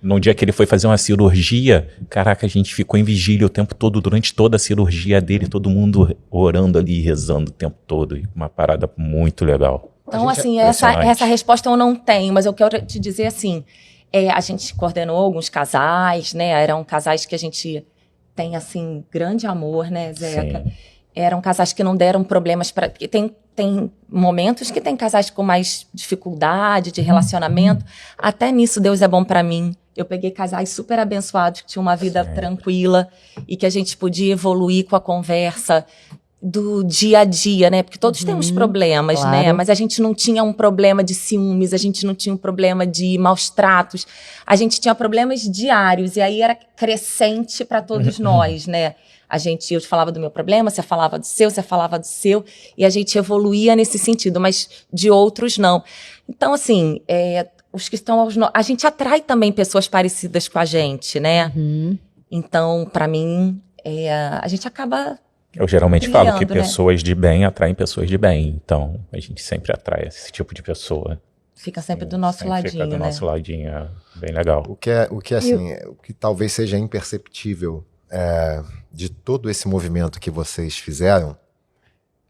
no dia que ele foi fazer uma cirurgia, caraca, a gente ficou em vigília o tempo todo, durante toda a cirurgia dele, todo mundo orando ali, rezando o tempo todo, uma parada muito legal. Então, assim, essa resposta eu não tenho, mas eu quero te dizer assim, a gente coordenou alguns casais, né, eram casais que a gente tem, assim, grande amor, né, Zeca? Sim. Eram casais que não deram problemas para... Tem momentos que tem casais com mais dificuldade de relacionamento. Até nisso Deus é bom para mim. Eu peguei casais super abençoados que tinham uma vida tranquila e que a gente podia evoluir com a conversa do dia a dia, né? Porque todos temos problemas, claro, né? Mas a gente não tinha um problema de ciúmes, a gente não tinha um problema de maus tratos. A gente tinha problemas diários e aí era crescente para todos nós, né? Eu te falava do meu problema, você falava do seu, e a gente evoluía nesse sentido, mas de outros não. Então, assim, os que estão a gente atrai também pessoas parecidas com a gente, né? Então, para mim, a gente acaba... Eu geralmente falo que pessoas de bem atraem pessoas de bem, então a gente sempre atrai esse tipo de pessoa. Fica sempre do nosso ladinho, né? Fica do nosso ladinho, é bem legal. O que assim, o que talvez seja imperceptível de todo esse movimento que vocês fizeram,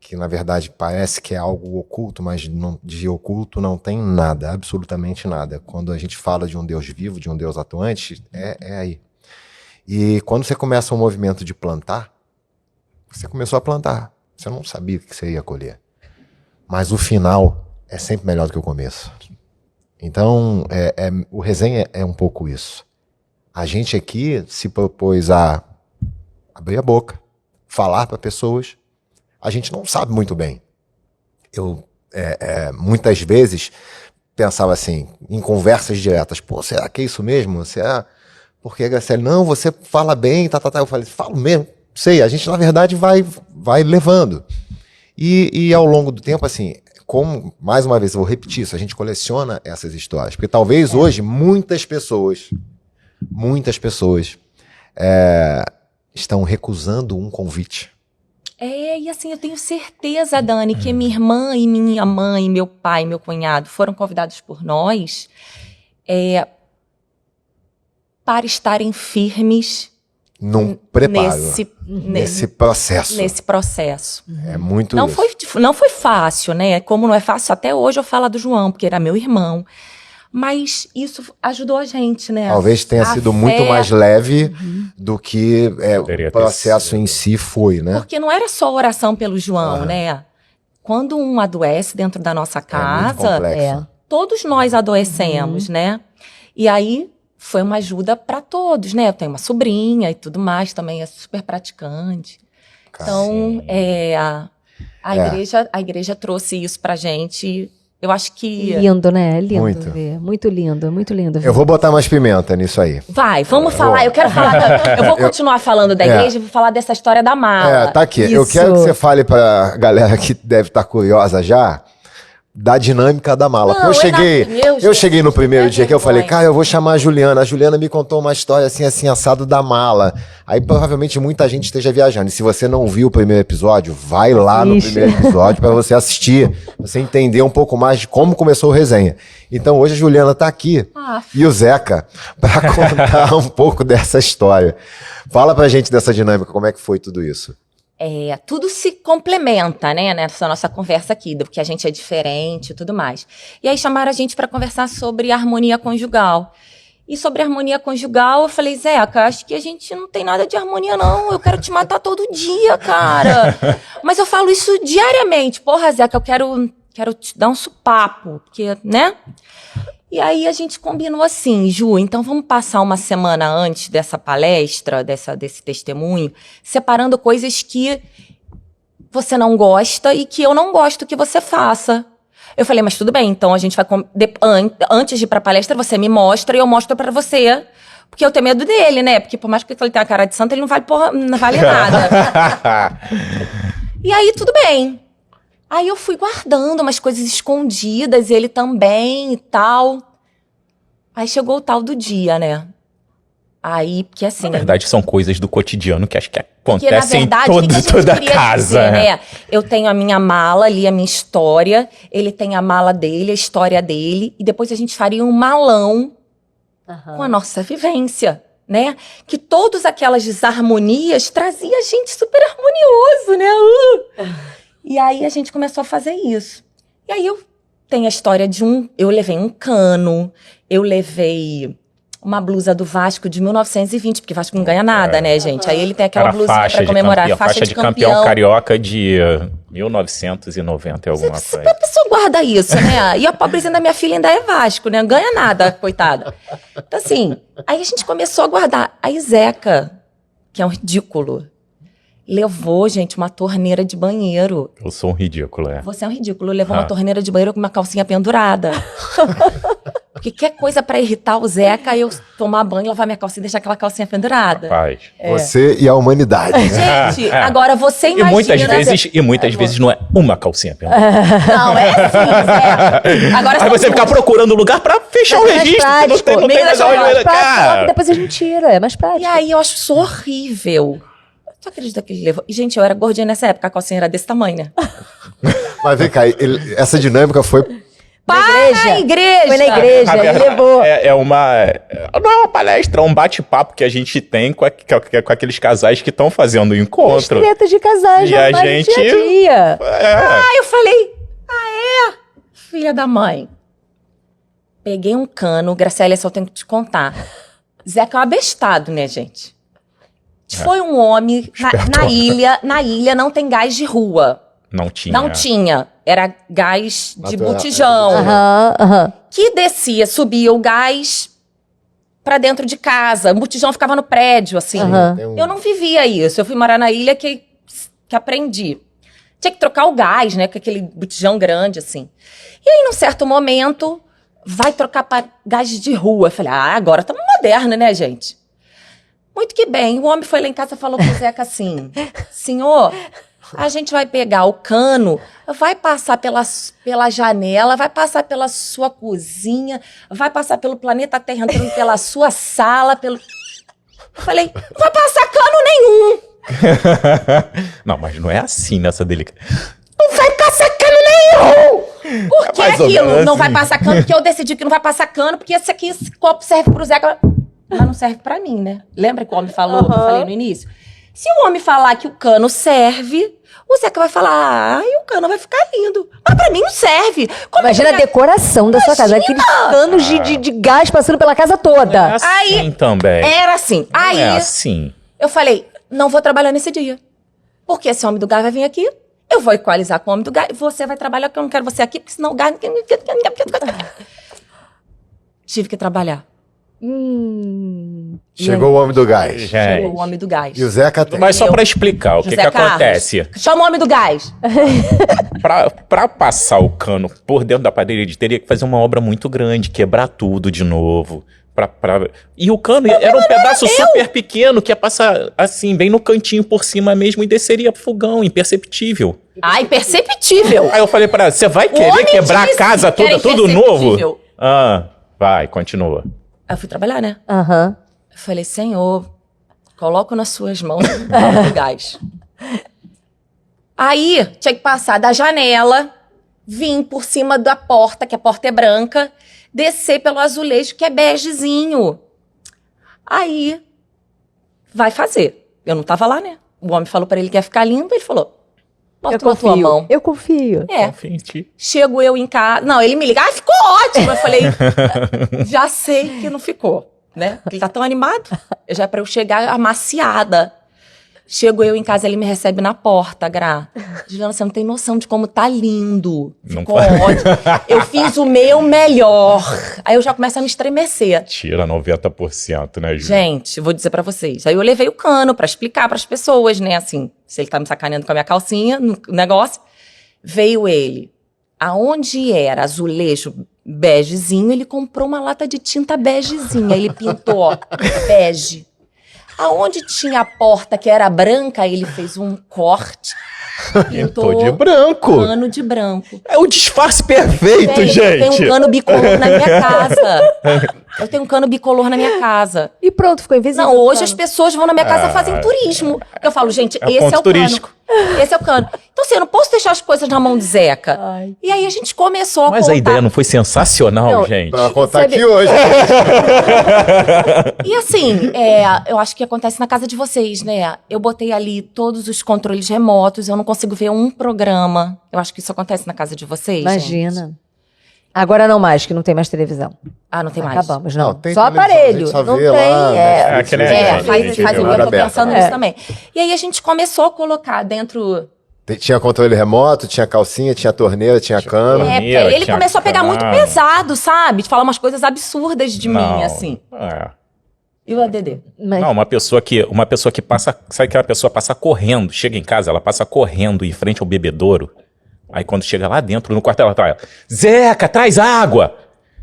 que na verdade parece que é algo oculto, mas de oculto não tem nada, absolutamente nada. Quando a gente fala de um Deus vivo, de um Deus atuante, é aí. E quando você começa um movimento de plantar, você começou a plantar. Você não sabia o que você ia colher. Mas o final é sempre melhor do que o começo. Então, o resenha é um pouco isso. A gente aqui se propôs a abrir a boca, falar para pessoas. A gente não sabe muito bem. Eu, muitas vezes, pensava assim, em conversas diretas, pô, será que é isso mesmo? Será? Porque a Graciele, não, você fala bem, tá. Eu falei, falo mesmo, sei, a gente na verdade vai levando. E ao longo do tempo, assim, como, mais uma vez, eu vou repetir isso, a gente coleciona essas histórias. Porque talvez hoje muitas pessoas estão recusando um convite. E assim, eu tenho certeza, Dani, que minha irmã e minha mãe, meu pai, meu cunhado foram convidados por nós para estarem firmes num preparo, nesse processo. Nesse processo. É muito Não foi fácil, né? Como não é fácil, até hoje eu falo do João, porque era meu irmão. Mas isso ajudou a gente, né? Talvez tenha sido muito mais leve do que o processo em si foi, né? Porque não era só oração pelo João, né? Quando um adoece dentro da nossa casa, todos nós adoecemos, né? E aí foi uma ajuda para todos, né? Eu tenho uma sobrinha e tudo mais, também é super praticante. Então, a igreja trouxe isso pra gente. Eu acho que... Lindo, né? Lindo ver. Muito lindo, muito lindo ver. Eu vou botar mais pimenta nisso aí. Vamos falar. Eu quero falar... eu vou continuar falando da igreja e vou falar dessa história da mala. Tá aqui. Isso. Eu quero que você fale pra galera que deve estar curiosa já, da dinâmica da mala. Não, eu cheguei no primeiro dia que eu falei, cara, eu vou chamar a Juliana. A Juliana me contou uma história assim, assado da mala. Aí provavelmente muita gente esteja viajando. E se você não viu o primeiro episódio, vai lá no primeiro episódio para você assistir, você entender um pouco mais de como começou o resenha. Então hoje a Juliana tá aqui e o Zeca para contar um pouco dessa história. Fala pra gente dessa dinâmica, como é que foi tudo isso? Tudo se complementa, né, nessa nossa conversa aqui, do que a gente é diferente e tudo mais. E aí chamaram a gente para conversar sobre harmonia conjugal. E sobre harmonia conjugal, eu falei, Zeca, acho que a gente não tem nada de harmonia, não. Eu quero te matar todo dia, cara. Mas eu falo isso diariamente. Porra, Zeca, eu quero te dar um supapo, porque, né? E aí a gente combinou assim, Ju, então vamos passar uma semana antes dessa palestra, desse testemunho, separando coisas que você não gosta e que eu não gosto que você faça. Eu falei, mas tudo bem, então a gente vai... Antes de ir pra palestra, você me mostra e eu mostro pra você. Porque eu tenho medo dele, né? Porque por mais que ele tenha a cara de santo, ele não vale nada. E aí, tudo bem. Aí eu fui guardando umas coisas escondidas, ele também e tal. Aí chegou o tal do dia, né? Aí, porque assim... Na verdade, são coisas do cotidiano que acho que acontecem na verdade, em toda a casa. Dizer, né? Eu tenho a minha mala ali, a minha história. Ele tem a mala dele, a história dele. E depois a gente faria um malão com a nossa vivência, né? Que todas aquelas desarmonias trazia a gente super harmonioso, né? E aí a gente começou a fazer isso. E aí eu tenho a história de eu levei um cano, eu levei uma blusa do Vasco de 1920, porque Vasco não ganha nada, né, gente? Aí ele tem aquela blusinha pra comemorar. Faixa de campeão carioca de 1990 alguma coisa. A pessoa guarda isso, né? E a pobrezinha da minha filha ainda é Vasco, né? Não ganha nada, coitada. Então assim, aí a gente começou a guardar. Aí Zeca, que é um ridículo, levou, gente, uma torneira de banheiro. Eu sou um ridículo, Você é um ridículo. Levou uma torneira de banheiro com uma calcinha pendurada. Porque quer coisa pra irritar o Zeca, eu tomar banho, lavar minha calcinha e deixar aquela calcinha pendurada. Rapaz. Você e a humanidade. Gente, agora você imagina... E muitas vezes não é uma calcinha pendurada. Não, é assim, Zeca. Agora aí você ficar procurando lugar pra fechar o registro. Não tem mais onde... Cara, depois a gente tira, é mais prático. E aí eu acho isso horrível. Você acredita que ele levou? E, gente, eu era gordinha nessa época, a calcinha era desse tamanho, né? Mas vem cá, essa dinâmica foi Na igreja. Foi na igreja, ele levou. Não é uma palestra, é um bate-papo que a gente tem com aqueles casais que estão fazendo o encontro. Tretas de casais, e a gente... dia a dia. Eu falei, filha da mãe. Peguei um cano, Graciela, só tenho que te contar. Zeca é um abestado, né, gente? Foi um homem, na ilha não tem gás de rua. Não tinha. Não tinha. Era gás de botijão. Que descia, subia o gás pra dentro de casa. O botijão ficava no prédio, assim. Eu não vivia isso. Eu fui morar na ilha que aprendi. Tinha que trocar o gás, né? Com aquele botijão grande, assim. E aí, num certo momento, vai trocar para gás de rua. Eu falei, agora estamos moderna, né, gente? Muito que bem. O homem foi lá em casa e falou pro Zeca assim, senhor... A gente vai pegar o cano, vai passar pela janela, vai passar pela sua cozinha, vai passar pelo planeta Terra, entrando pela sua sala, Eu falei, não vai passar cano nenhum. Não, mas não é assim nessa delicada. Não vai passar cano nenhum. Por que aquilo? Assim. Não vai passar cano, porque eu decidi que não vai passar cano, porque esse copo serve pro Zeca, mas não serve pra mim, né? Lembra que o homem falou, que eu falei no início? Se o homem falar que o cano serve, o Zeca vai falar, o cano vai ficar lindo. Mas pra mim não serve. Imagina a decoração da sua casa, aqueles canos de gás passando pela casa toda. É assim também. Era assim. Aí, é assim. Eu falei, não vou trabalhar nesse dia. Porque esse homem do gás vai vir aqui, eu vou equalizar com o homem do gás, você vai trabalhar, porque eu não quero você aqui, porque senão o gás... Tive que trabalhar. Chegou o homem do gás. Chegou o homem do gás. E o Zeca tem. Mas só pra explicar o que acontece. Chama o homem do gás. Pra passar o cano por dentro da parede, teria que fazer uma obra muito grande, quebrar tudo de novo. E o cano era um pedaço super pequeno, que ia passar assim, bem no cantinho por cima mesmo, e desceria pro fogão, imperceptível. Imperceptível. Aí eu falei pra ela, você vai querer quebrar a casa toda, tudo novo? Vai, continua. Aí eu fui trabalhar, né? Eu falei, Senhor, coloco nas suas mãos o gás. Aí, tinha que passar da janela, vir por cima da porta, que a porta é branca, descer pelo azulejo, que é begezinho. Aí, vai fazer. Eu não tava lá, né? O homem falou pra ele que ia ficar lindo, ele falou, bota na tua mão. Eu confio. Confio em ti. Chego eu em casa. Não, ele me liga, ficou ótimo. Eu falei, já sei que não ficou, né? Porque ele tá tão animado. Já é pra eu chegar amaciada. Chego eu em casa, ele me recebe na porta, Gra. Juliana, você não tem noção de como tá lindo. Ficou ótimo. Eu fiz o meu melhor. Aí eu já começo a me estremecer. Tira 90%, né, Ju? Gente, vou dizer pra vocês. Aí eu levei o cano pra explicar pras pessoas, né? Assim, se ele tá me sacaneando com a minha calcinha no negócio. Veio ele. Aonde era azulejo begezinho, ele comprou uma lata de tinta begezinha. Ele pintou, ó, bege. Aonde tinha a porta que era branca, ele fez um corte. Pintou de branco. Cano de branco. É o disfarce perfeito, gente. Eu tenho um cano bicolor na minha casa. Eu tenho um cano bicolor na minha casa. E pronto, ficou invisível. Não, hoje as pessoas vão na minha casa e fazem turismo. Eu falo, gente, esse é o turístico. cano. Esse é o cano. Então, assim, eu não posso deixar as coisas na mão de Zeca. E aí a gente começou a Mas contar. a ideia não foi sensacional, gente? Pra contar aqui hoje. E assim, eu acho que acontece na casa de vocês, né? Eu botei ali todos os controles remotos, eu não consigo ver um programa. Eu acho que isso acontece na casa de vocês, Imagina. gente. Agora não mais, que não tem mais televisão. Não tem mais. Acabamos, não. Tem só televisão, aparelho. a gente só não vê tem. lá, Eu tô pensando nisso também. E aí a gente começou a colocar dentro... Tinha controle remoto, tinha calcinha, tinha torneira, tinha cano. Porque ele começou a pegar muito pesado, sabe? De falar umas coisas absurdas de mim, assim. E o ADD? Não, uma pessoa que passa... Sabe que a pessoa passa correndo, chega em casa, ela passa correndo em frente ao bebedouro. Aí quando chega lá dentro, no quarto, ela traz... Zeca, traz água!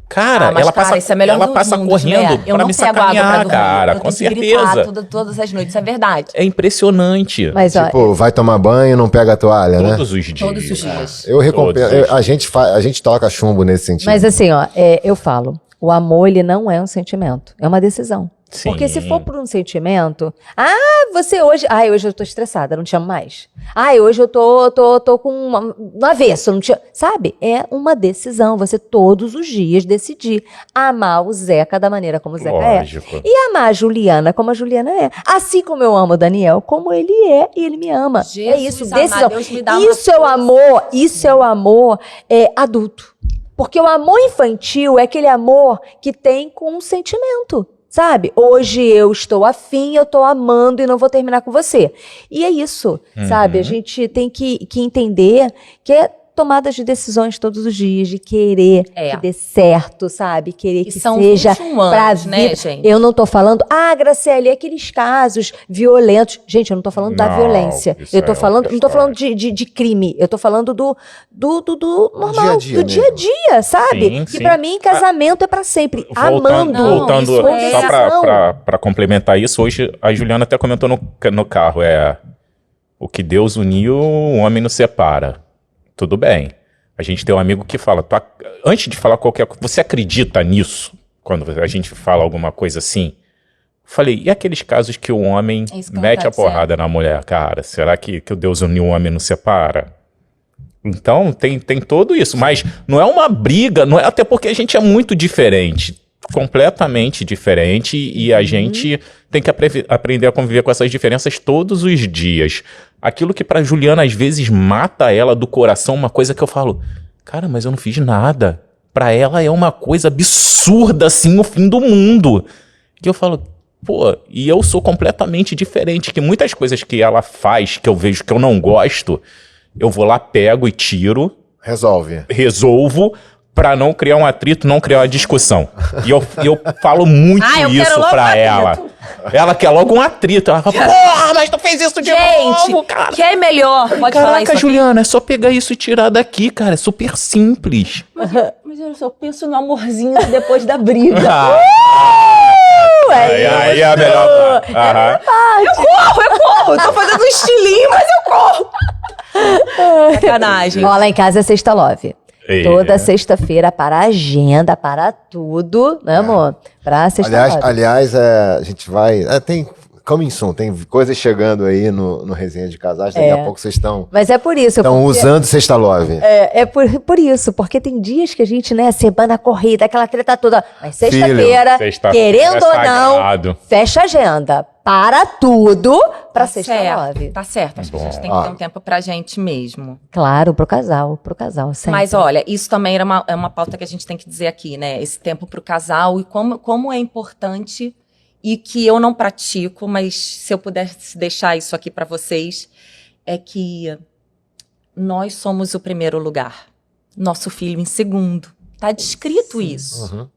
Cara, ela passa, isso é melhor ela passa mundos, correndo né? pra me sacanear, cara, com certeza. Todas as noites, isso é verdade. É impressionante. Mas, Tipo, vai tomar banho, não pega a toalha, né? Todos os dias. Todos os dias. Eu recompenso. A gente toca chumbo nesse sentido. mas assim, ó, eu falo, o amor, ele não é um sentimento, é uma decisão. Sim. Porque se for por um sentimento, você hoje, hoje eu tô estressada, não te amo mais. Hoje eu tô com no avesso, não te amo. Sabe? É uma decisão, você todos os dias decidir amar o Zeca da maneira como o Zeca Lógico. é. E amar a Juliana como a Juliana é. Assim como eu amo o Daniel, como ele é e ele me ama. Jesus, é isso, decisão. Deus me dá Isso é o amor, adulto. Porque o amor infantil é aquele amor que tem com um sentimento. Sabe? Hoje eu estou afim, eu estou amando e não vou terminar com você. E é isso, sabe? A gente tem que entender que é tomadas de decisões todos os dias, de querer que dê certo, sabe? Querer que seja pra vida. Né, gente? Eu não tô falando, Graciele, aqueles casos violentos. Gente, eu não tô falando da violência. Eu tô falando, não tô falando de crime. Eu tô falando do normal, do dia a dia, sabe? Sim, que pra mim, casamento é pra sempre. Voltando só pra complementar isso, hoje a Juliana até comentou no carro, o que Deus uniu, o homem não separa. Tudo bem. A gente tem um amigo que fala, antes de falar qualquer coisa, você acredita nisso? Quando a gente fala alguma coisa assim? Falei, e aqueles casos que o homem mete a porrada na mulher, cara? Será que o Deus uniu o homem não separa? Então, tem todo isso. Mas não é uma briga, não é, até porque a gente é muito diferente. Completamente diferente. E a gente tem que aprender a conviver com essas diferenças todos os dias. Aquilo que pra Juliana às vezes mata ela do coração, uma coisa que eu falo, cara, mas eu não fiz nada. Pra ela é uma coisa absurda, assim, o fim do mundo. Que eu falo, e eu sou completamente diferente, que muitas coisas que ela faz, que eu vejo que eu não gosto, eu vou lá, pego e tiro. Resolvo, pra não criar um atrito, não criar uma discussão. E eu falo muito isso pra ela. Ela quer logo um atrito. Ela fala, porra, mas tu fez isso de novo, cara. Que é melhor? Pode falar isso aqui? Juliana, é só pegar isso e tirar daqui, cara. É super simples. Mas eu só penso no amorzinho depois da briga. Aí é a melhor parte. Eu corro. Eu tô fazendo um estilinho, mas eu corro. Sacanagem. Lá em casa é Sexta Love. Toda sexta-feira para a agenda, para tudo, né, amor? Pra sexta-feira. Aliás, a gente vai... tem coming soon, tem coisas chegando aí no Resenha de Casais, daqui a pouco vocês estão... Mas é por isso. Estão usando Sexta Love. É por isso, porque tem dias que a gente, né, semana corrida, aquela treta toda, mas sexta-feira, querendo ou não, fecha a agenda. Para tudo pra Sexta Love. Tá certo, acho que a gente tem que ter um tempo pra gente mesmo. Claro, pro casal, sempre. Mas olha, isso também é uma pauta que a gente tem que dizer aqui, né? Esse tempo pro casal e como é importante e que eu não pratico, mas se eu pudesse deixar isso aqui pra vocês, é que nós somos o primeiro lugar, nosso filho em segundo. Tá descrito isso.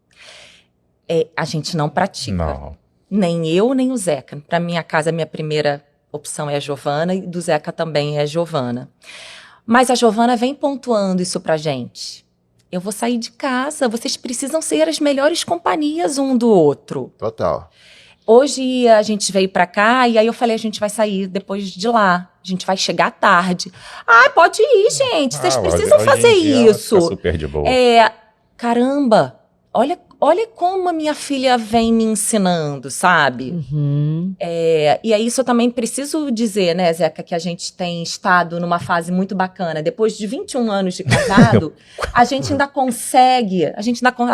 A gente não pratica. Não. Nem eu, nem o Zeca. Para minha casa, a minha primeira opção é a Giovana e do Zeca também é a Giovana. Mas a Giovana vem pontuando isso pra gente. Eu vou sair de casa, vocês precisam ser as melhores companhias um do outro. Total. Hoje a gente veio pra cá e aí eu falei, a gente vai sair depois de lá. A gente vai chegar tarde. Pode ir, gente. Vocês precisam fazer isso. Super de boa. Caramba, olha como a minha filha vem me ensinando, sabe? E aí isso eu também preciso dizer, né, Zeca, que a gente tem estado numa fase muito bacana. Depois de 21 anos de casado, a gente ainda consegue,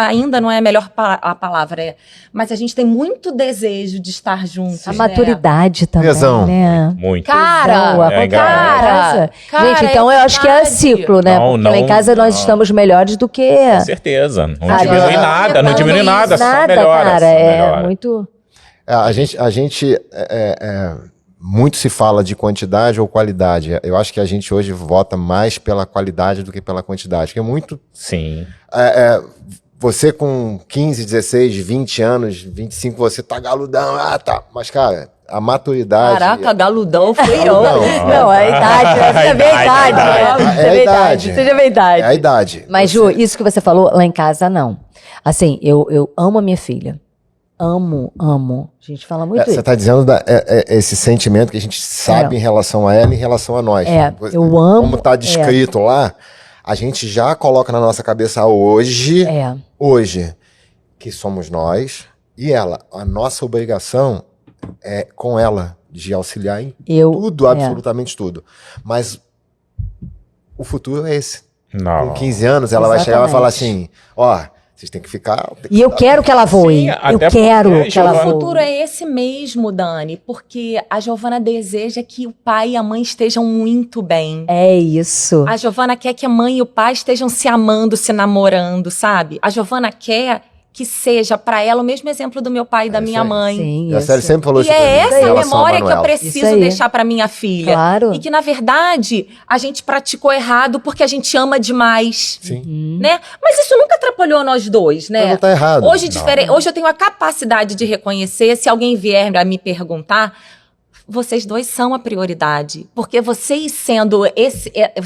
ainda não é a melhor a palavra, mas a gente tem muito desejo de estar juntos. A maturidade também, né? Muito. Cara, gente, então eu acho que é ciclo, né? Porque lá em casa nós estamos melhores do que... Com certeza, não diminui nada, não diminui nada, só melhora. Cara, é muito... A gente muito se fala de quantidade ou qualidade. Eu acho que a gente hoje vota mais pela qualidade do que pela quantidade. Porque é muito... Sim. Você com 15, 16, 20 anos, 25, você tá galudão. Mas, cara, a maturidade... Caraca, galudão foi eu. Não, é a idade. Seja verdade. É a idade. Seja verdade. É a idade. Mas, Ju, isso que você falou, lá em casa, não. Assim, eu amo a minha filha. Amo. A gente fala muito isso. Você está dizendo esse sentimento que a gente sabe em relação a ela e em relação a nós. Eu amo. Como está descrito lá, a gente já coloca na nossa cabeça hoje, que somos nós, E a nossa obrigação é com ela, de auxiliar em tudo, absolutamente tudo. Mas o futuro é esse. Não. Com 15 anos, ela vai chegar e vai falar assim, vocês têm que ficar... E eu quero que ela voe. Sim, eu quero que ela voe. O futuro é esse mesmo, Dani, porque a Giovana deseja que o pai e a mãe estejam muito bem. É isso. A Giovana quer que a mãe e o pai estejam se amando, se namorando, sabe? A Giovana quer que seja para ela o mesmo exemplo do meu pai e da minha mãe. Sim, e a Célia sempre falou e isso pra mim, é essa em a relação memória à que eu Manuela. preciso deixar para minha filha. Claro. E que, na verdade, a gente praticou errado porque a gente ama demais. Sim. Né? Mas isso nunca atrapalhou nós dois, né? Não tá errado. Hoje eu tenho a capacidade de reconhecer, se alguém vier a me perguntar, vocês dois são a prioridade. Porque vocês se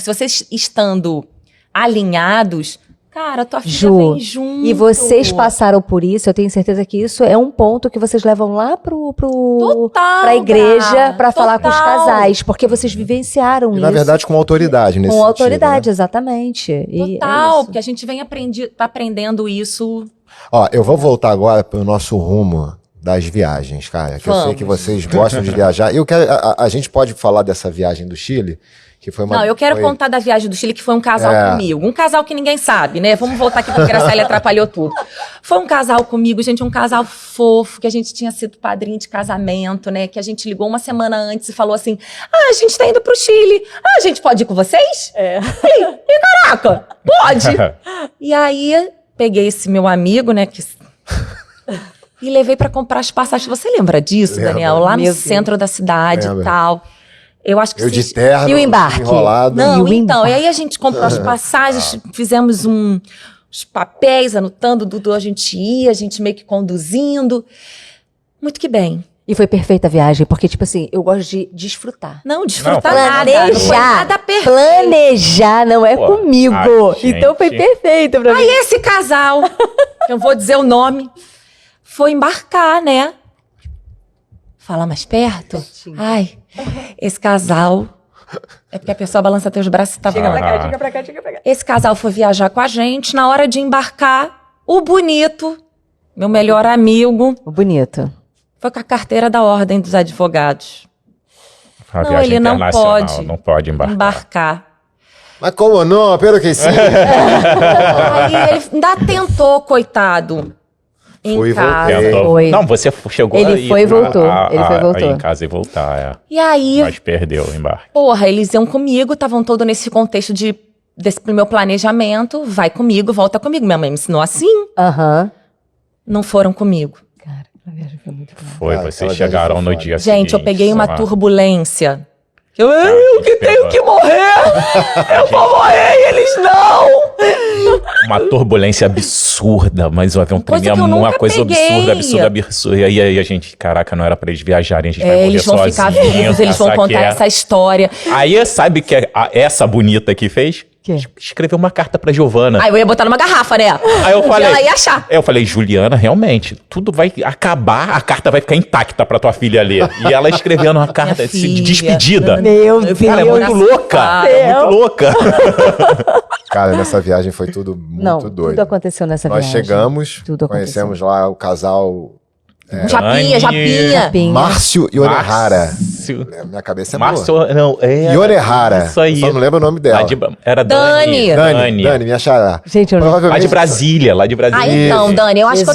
vocês estando alinhados, cara, tua filha vem junto. E vocês passaram por isso, eu tenho certeza que isso é um ponto que vocês levam lá pra igreja pra falar com os casais, porque vocês vivenciaram isso. Na verdade, com autoridade nesse Com autoridade, sentido, né? exatamente. Total, porque a gente vem aprendendo isso. Eu vou voltar agora pro nosso rumo das viagens, cara, que eu sei que vocês gostam de viajar. Eu quero, a gente pode falar dessa viagem do Chile? Que foi eu quero contar da viagem do Chile, que foi um casal comigo. Um casal que ninguém sabe, né? Vamos voltar aqui, porque a Graciela atrapalhou tudo. Foi um casal comigo, gente, um casal fofo, que a gente tinha sido padrinho de casamento, né? Que a gente ligou uma semana antes e falou assim, a gente tá indo pro Chile. A gente pode ir com vocês? Falei, caraca, pode! E aí, peguei esse meu amigo, né, e levei pra comprar as passagens. Você lembra disso, Daniel? Lá no centro da cidade e tal. Eu acho que de terno, e o embarque? Enrolado. E aí a gente comprou as passagens, fizemos os papéis, anotando do a gente ia, a gente meio que conduzindo. Muito que bem. E foi perfeita a viagem, porque, tipo assim, eu gosto de desfrutar. Não, desfrutar nada. Não foi nada perfeito. Planejar não é comigo. Então foi perfeito pra mim. Aí esse casal, que eu vou dizer o nome, foi embarcar, né? Fala mais perto. Ai, esse casal... É porque a pessoa balança teus braços e tá falando. Diga pra cá. Esse casal foi viajar com a gente. Na hora de embarcar, o bonito, meu melhor amigo... O bonito. Foi com a carteira da Ordem dos Advogados. Não, ele não pode embarcar. Mas como não? Pelo que sim. Aí ele ainda tentou, coitado. Em casa. Foi. Não, você chegou Ele foi e voltou. Ele foi e voltou. Em casa e voltar, E aí... Mas perdeu o embarque. Porra, eles iam comigo, estavam todos nesse contexto desse meu planejamento. Vai comigo, volta comigo. Minha mãe me ensinou assim. Não foram comigo. Cara, a viagem foi muito boa. Foi, vocês chegaram no dia seguinte. Gente, eu peguei uma turbulência. Eu que tenho que morrer! Eu vou morrer e eles não! Uma turbulência absurda, mas o avião tremia uma coisa absurda. E aí a gente, caraca, não era pra eles viajarem, a gente vai morrer eles vão sozinho, ficar vivos, eles vão contar essa história. Aí sabe o que essa bonita que fez? Escreveu uma carta pra Giovana. Aí eu ia botar numa garrafa, né? Aí eu falei, ela ia achar. Eu falei, Juliana, realmente, tudo vai acabar, a carta vai ficar intacta pra tua filha ler. E ela escrevendo uma carta de despedida. Meu Deus. Cara, é muito louca. É muito louca. Cara, nessa viagem foi tudo muito doido. Tudo aconteceu nessa viagem. Nós chegamos, conhecemos lá o casal... Japinha. Márcio e Orehara. Minha cabeça é boa. Não, Orehara. Isso aí. Eu só não lembro o nome dela. Era Dani. Dani, me achará. Gente, lá de Brasília. Ah, então, Dani, eu acho que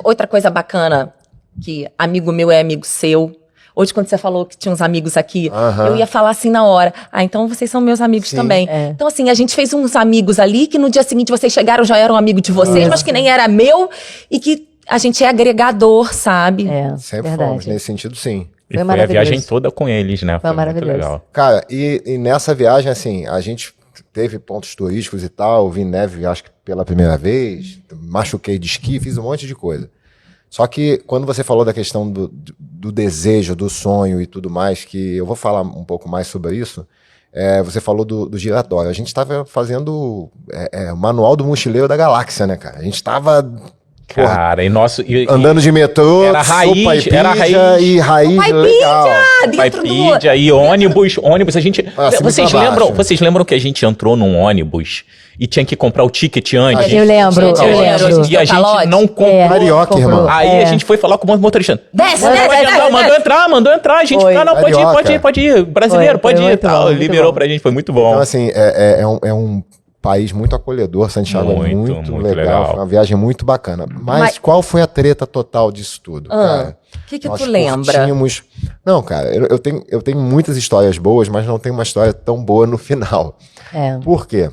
outra coisa bacana, que amigo meu é amigo seu. Hoje, quando você falou que tinha uns amigos aqui, eu ia falar assim na hora. Então vocês são meus amigos também. Então, assim, a gente fez uns amigos ali, que no dia seguinte vocês chegaram, já eram amigo de vocês, mas que nem era meu, e que a gente é agregador, sabe? Sempre fomos, nesse sentido, sim. E foi a viagem toda com eles, né? Foi maravilhoso. Muito legal. Cara, e nessa viagem, assim, a gente teve pontos turísticos e tal, vi neve, acho que pela primeira vez, machuquei de esqui, fiz um monte de coisa. Só que quando você falou da questão do desejo, do sonho e tudo mais, que eu vou falar um pouco mais sobre isso, você falou do giratório. A gente estava fazendo o manual do mochileiro da galáxia, né, cara? A gente estava Cara, e nosso... Andando de metrô, era raiz, e raiz legal. Paipídia e ônibus, a gente... Vocês lembram que a gente entrou num ônibus e tinha que comprar o ticket antes? Eu lembro. E a gente não comprou. Carioca, irmão. Aí a gente foi falar com o motorista. Desce. Mandou entrar. A gente pode ir. Brasileiro, pode ir. Liberou pra gente, foi muito bom. Então, assim, é um país muito acolhedor. Santiago é muito legal. Foi uma viagem muito bacana. Mas qual foi a treta total disso tudo, cara? O que tu lembra? Não, cara, eu tenho muitas histórias boas, mas não tenho uma história tão boa no final. Por quê?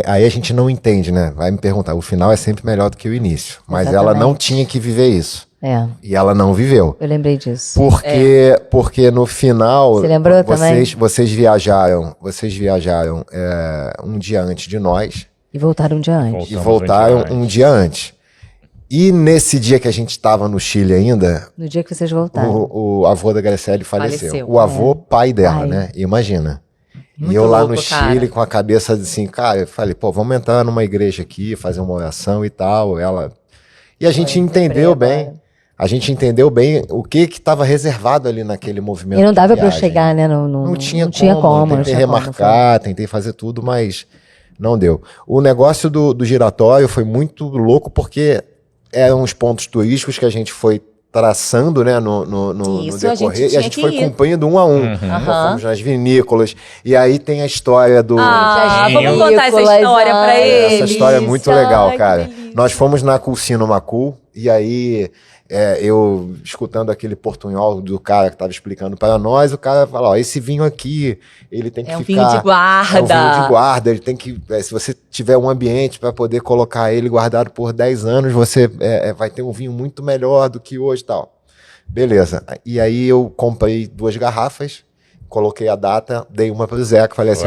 Aí a gente não entende, né? Vai me perguntar, o final é sempre melhor do que o início. Mas ela não tinha que viver isso. E ela não viveu. Eu lembrei disso. Porque no final... Você lembrou também? Vocês viajaram um dia antes de nós. E voltaram um dia antes. E voltaram um dia antes. E nesse dia que a gente estava no Chile ainda... No dia que vocês voltaram. O avô da Graciele faleceu. O avô, pai dela, né? Imagina. Muito e eu lá no cara. Chile com a cabeça assim, cara, eu falei, pô, vamos entrar numa igreja aqui, fazer uma oração e tal. E a gente entendeu bem. A gente entendeu bem o que estava reservado ali naquele movimento. E não dava para eu chegar, né? Não tinha como. Tentei remarcar, tentei fazer tudo, mas não deu. O negócio do giratório foi muito louco porque eram os pontos turísticos que a gente foi traçando, né, no decorrer, e a gente foi cumprindo um a um. Nós fomos nas vinícolas, e aí tem a história do... vamos contar essa história pra eles. Essa história é muito legal, cara. Nós fomos na Culcino Macul, e aí... eu escutando aquele portunhol do cara que estava explicando para nós, o cara falou, ó, esse vinho aqui, ele tem que ficar... É um vinho de guarda. É um vinho de guarda, ele tem que... se você tiver um ambiente para poder colocar ele guardado por 10 anos, você vai ter um vinho muito melhor do que hoje e tal. Beleza. E aí eu comprei 2 garrafas, coloquei a data, dei uma para o Zeca, falei assim,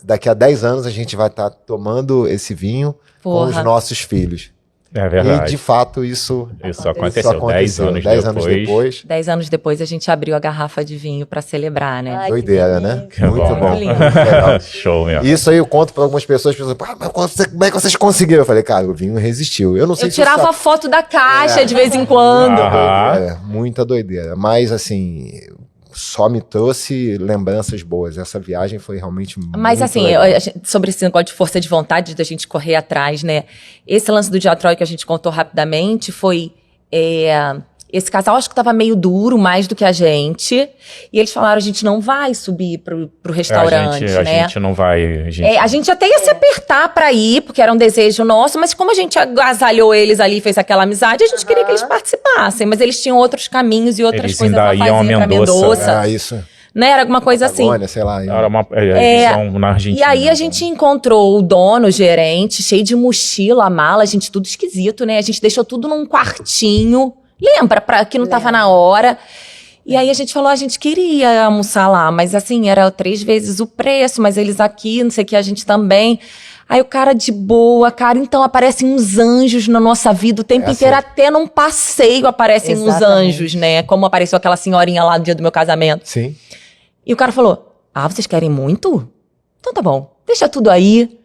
daqui a 10 anos a gente vai estar tomando esse vinho com os nossos filhos. É verdade. E, de fato, isso aconteceu 10 anos depois. 10 anos depois, a gente abriu a garrafa de vinho para celebrar, né? Ai, doideira, né? Muito bom. Show mesmo. Isso aí eu conto para algumas pessoas, mas como é que vocês conseguiram? Eu falei, cara, o vinho resistiu. Eu não sei eu tirava foto da caixa de vez em quando. Muita doideira. Mas, assim... só me trouxe lembranças boas. Essa viagem foi realmente muito Mas assim, sobre esse negócio de força de vontade da gente correr atrás, né? Esse lance do giratório que a gente contou rapidamente foi... esse casal acho que estava meio duro, mais do que a gente. E eles falaram, a gente não vai subir pro restaurante, a gente não vai... A gente até ia se apertar pra ir, porque era um desejo nosso. Mas como a gente agasalhou eles ali e fez aquela amizade, a gente queria que eles participassem. Mas eles tinham outros caminhos e outras coisas pra fazer pra Mendoza. Isso. Né? Era alguma coisa assim. Sei lá. Era uma na Argentina. E aí a gente encontrou o dono, o gerente, cheio de mochila, mala, gente, tudo esquisito, né? A gente deixou tudo num quartinho... Lembra, que não tava na hora. E aí a gente falou, a gente queria almoçar lá, mas assim, era 3 vezes o preço, mas eles aqui, não sei o que, a gente também. Aí o cara de boa, cara, então aparecem uns anjos na nossa vida o tempo inteiro, até num passeio aparecem uns anjos, né? Como apareceu aquela senhorinha lá no dia do meu casamento. Sim. E o cara falou, vocês querem muito? Então tá bom, deixa tudo aí.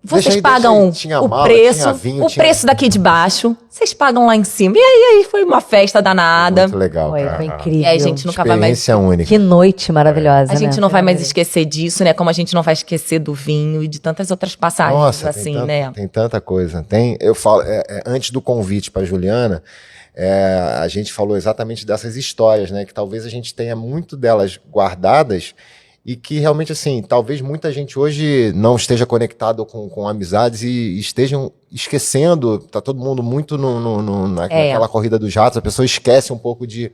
Vocês pagam o preço daqui de baixo, vocês pagam lá em cima. E aí foi uma festa danada. Muito legal, cara. Foi incrível. E aí a gente nunca vai mais... Experiência única. Que noite maravilhosa, A gente não vai mais esquecer disso, né? Como a gente não vai esquecer do vinho e de tantas outras passagens. Nossa, assim, né? Tem tanta coisa. Eu falo, antes do convite para Juliana, a gente falou exatamente dessas histórias, né? Que talvez a gente tenha muito delas guardadas e que realmente, assim, talvez muita gente hoje não esteja conectado com amizades e estejam esquecendo, tá todo mundo muito naquela corrida dos ratos, a pessoa esquece um pouco de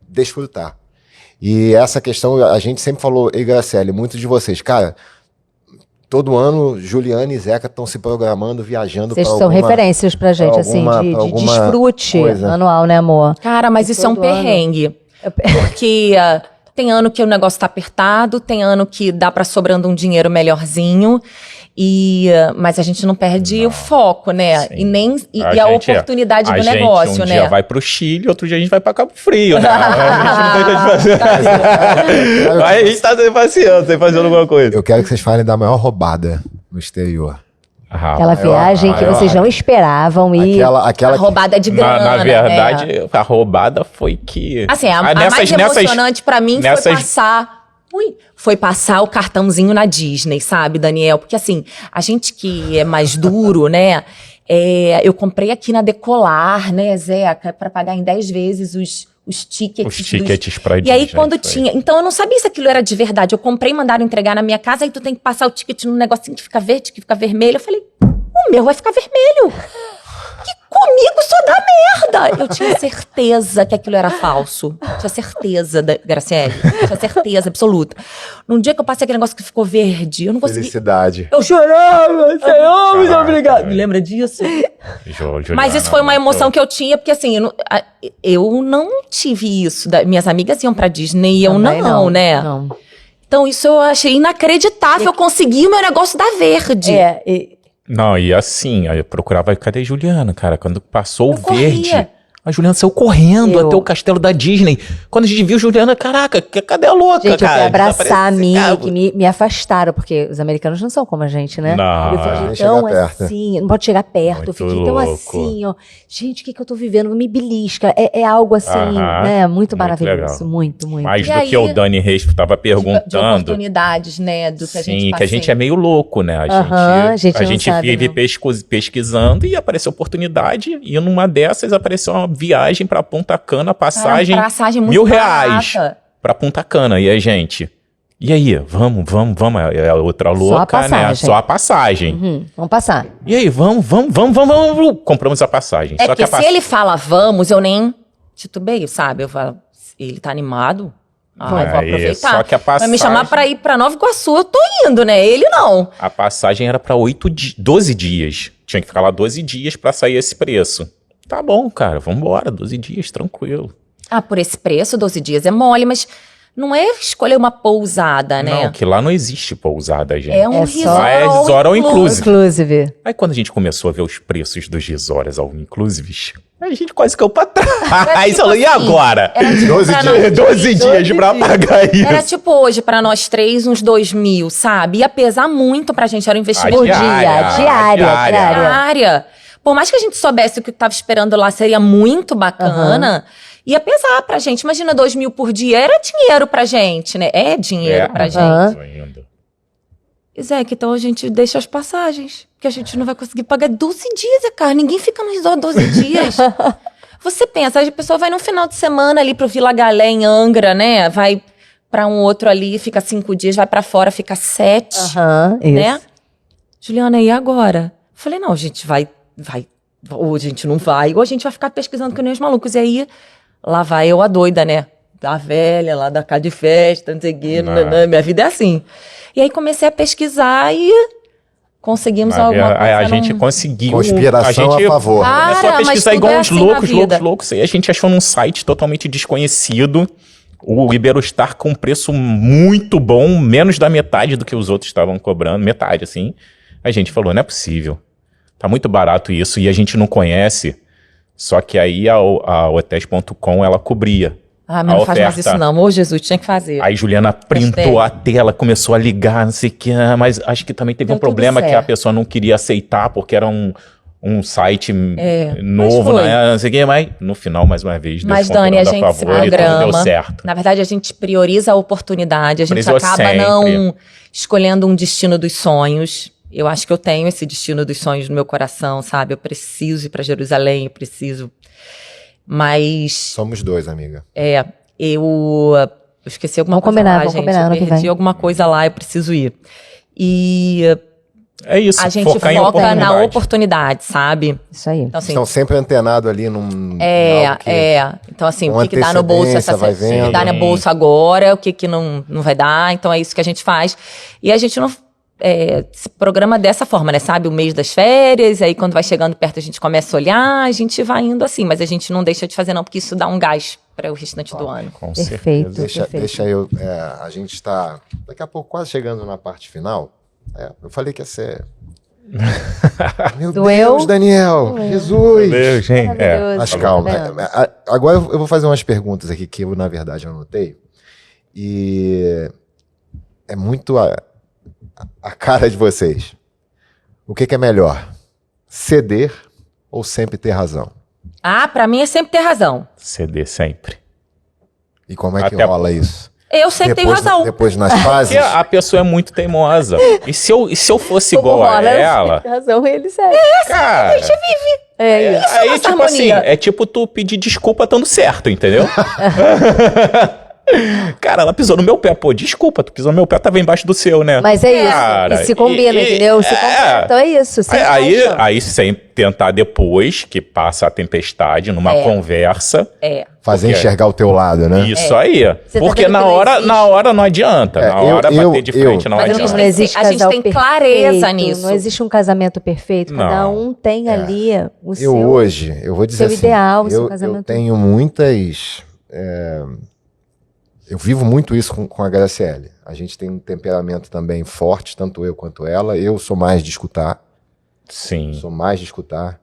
desfrutar. E essa questão, a gente sempre falou, Graciele, muitos de vocês, cara, todo ano, Juliana e Zeca estão se programando, viajando para alguma... Vocês são referências pra gente, assim, de desfrute anual, né, amor? Cara, mas isso é um perrengue. Porque... tem ano que o negócio tá apertado, tem ano que dá pra sobrando um dinheiro melhorzinho, mas a gente não perde o foco, né? Sim. E a oportunidade do negócio, né? Um dia vai pro Chile, outro dia a gente vai pra Cabo Frio, né? A gente não tem que fazer. Aí a gente tá sem passeando, sem fazer alguma coisa. Eu quero que vocês falem da maior roubada no exterior. Aquela viagem que vocês não esperavam ir. A roubada de grana. Na verdade, a roubada foi que... Assim, a mais emocionante pra mim foi passar o cartãozinho na Disney, sabe, Daniel? Porque assim, a gente que é mais duro, né? Eu comprei aqui na Decolar, né, Zeca, pra pagar em 10 vezes os tickets. Os tickets pra Disney. E aí, quando tinha... Então, eu não sabia se aquilo era de verdade. Eu comprei, mandaram entregar na minha casa, aí tu tem que passar o ticket num negocinho que fica verde, que fica vermelho. Eu falei, o meu vai ficar vermelho. Que comigo só dá merda. Eu tinha certeza que aquilo era falso. Tinha certeza, Graciele. Tinha certeza absoluta. Num dia que eu passei aquele negócio que ficou verde, eu não consegui... Felicidade. Eu chorava, Senhor, muito obrigado. Me lembra disso? Mas isso foi uma emoção que eu tinha, porque assim, eu não tive isso. Minhas amigas iam pra Disney e eu não, né? Não. Então isso eu achei inacreditável. Eu consegui o meu negócio da verde. Não, e assim, eu procurava, cadê Juliana, cara? Quando passou o verde, a Juliana saiu correndo até o castelo da Disney. Quando a gente viu Juliana, caraca, cadê a louca, gente, cara? Eu fui abraçar a Minnie, que me afastaram, porque os americanos não são como a gente, né? Não, eu fiquei tão assim, não pode chegar perto. Muito eu fiquei tão assim, ó. Gente, o que eu tô vivendo? Me belisca. É algo assim, né? Muito maravilhoso. Legal. Muito. Mais do que o Dani Reis estava perguntando. De oportunidades, né? Do que a gente Sim, que a gente é meio louco, né? A gente vive pesquisando e apareceu oportunidade. E numa dessas apareceu uma viagem pra Punta Cana, passagem muito R$1.000 pra Punta Cana. E a gente... E aí, vamos, é a outra louca, né? Só a passagem. Vamos passar. E aí, vamos. Compramos a passagem. Só que se ele fala vamos, eu nem titubeio, sabe? Eu falo, ele tá animado, eu vou aproveitar. Só que a passagem... Vai me chamar pra ir pra Nova Iguaçu, eu tô indo, né? Ele não. A passagem era pra 12 dias. Tinha que ficar lá 12 dias pra sair esse preço. Tá bom, cara, vambora, 12 dias, tranquilo. Por esse preço, 12 dias é mole, mas não é escolher uma pousada, né? Não, que lá não existe pousada, gente. É um resort. Lá é resort all inclusive. Aí quando a gente começou a ver os preços dos resorts all inclusives, a gente quase caiu pra trás. Aí falou, e agora? 12 dias pra pagar isso. Era tipo hoje, pra nós três, uns 2.000, sabe? Ia pesar muito pra gente, era um investimento diária. Por mais que a gente soubesse o que estava esperando lá seria muito bacana, ia pesar pra gente. Imagina 2.000 por dia, era dinheiro pra gente, né? É dinheiro pra gente. Zé, que então a gente deixa as passagens, porque a gente não vai conseguir pagar 12 dias, cara. Ninguém fica no resort 12 dias. Você pensa, a pessoa vai num final de semana ali pro Vila Galé, em Angra, né? Vai pra um outro ali, fica 5 dias, vai pra fora, fica 7, né? Juliana, e agora? Falei, não, a gente vai, ou a gente não vai, ou a gente vai ficar pesquisando que nem os malucos. E aí, lá vai eu a doida, né? Da velha, lá da casa de festa, não sei o quê, minha vida é assim. E aí comecei a pesquisar e conseguimos alguma coisa. A gente conseguiu. Conspiração a favor. Começou a pesquisar igual uns loucos. E a gente achou num site totalmente desconhecido o Iberostar com um preço muito bom, menos da metade do que os outros estavam cobrando, metade, assim. A gente falou, não é possível. Tá muito barato isso e a gente não conhece. Só que aí a Hotéis.com, ela cobria. Mas não faz mais isso não. Ô, Jesus, tinha que fazer. Aí Juliana printou a tela, começou a ligar, não sei o que. Mas acho que também teve um problema que a pessoa não queria aceitar, porque era um site novo, né? Não sei o que, mas no final, mais uma vez, Deus Dani, a gente se programa. Deu certo. Na verdade, a gente prioriza a oportunidade. A gente acaba não escolhendo um destino dos sonhos. Eu acho que eu tenho esse destino dos sonhos no meu coração, sabe? Eu preciso ir para Jerusalém, eu preciso. Mas... Somos dois, amiga. Eu esqueci alguma coisa lá, gente. Eu perdi alguma coisa lá, eu preciso ir. E... É isso, a gente foca na oportunidade, sabe? Isso aí. Então, assim, estão sempre antenados ali num... Então, assim, o que dá no bolso dá no bolso agora, o que não vai dar. Então, é isso que a gente faz. E a gente não... se programa dessa forma, né? Sabe? O mês das férias, aí quando vai chegando perto a gente começa a olhar, a gente vai indo assim, mas a gente não deixa de fazer não, porque isso dá um gás para o restante do ano. Com perfeito. Deixa eu... a gente está daqui a pouco quase chegando na parte final. Eu falei que ia ser... Meu Deus, Daniel! Jesus! Meu Deus, gente. Mas calma. Agora eu vou fazer umas perguntas aqui que eu, na verdade, anotei. E é muito a cara de vocês. O que é melhor? Ceder ou sempre ter razão? Ah, pra mim é sempre ter razão. Ceder sempre. E como é que rola isso? Eu sempre tenho razão. Depois nas fases... Porque a pessoa é muito teimosa. E se eu fosse igual a ela... Tem razão, ele serve. Cara, A gente vive. É isso. aí, nossa tipo harmonia. assim, é tipo tu pedir desculpa estando certo, entendeu? Cara, ela pisou no meu pé. Pô, desculpa, tu pisou no meu pé, tava embaixo do seu, né? Mas é isso. Cara, E se combina, entendeu? Se combina. Então é isso. Sem paixão. Aí sem tentar depois, que passa a tempestade, numa conversa... Fazer Porque- enxergar o teu lado, né? Isso aí. Você tá Porque vendo na que não hora, existe? na hora não adianta. Na hora bater de frente não Mas adianta. Não existe a gente casal tem perfeito, clareza nisso. Não existe um casamento perfeito. Cada Não. um tem ali o seu... Eu vou dizer seu assim, ideal, o seu eu casamento. tenho muitas... eu vivo muito isso com a Graciele. A gente tem um temperamento também forte, tanto eu quanto ela. Eu sou mais de escutar. Sim. Sou mais de escutar.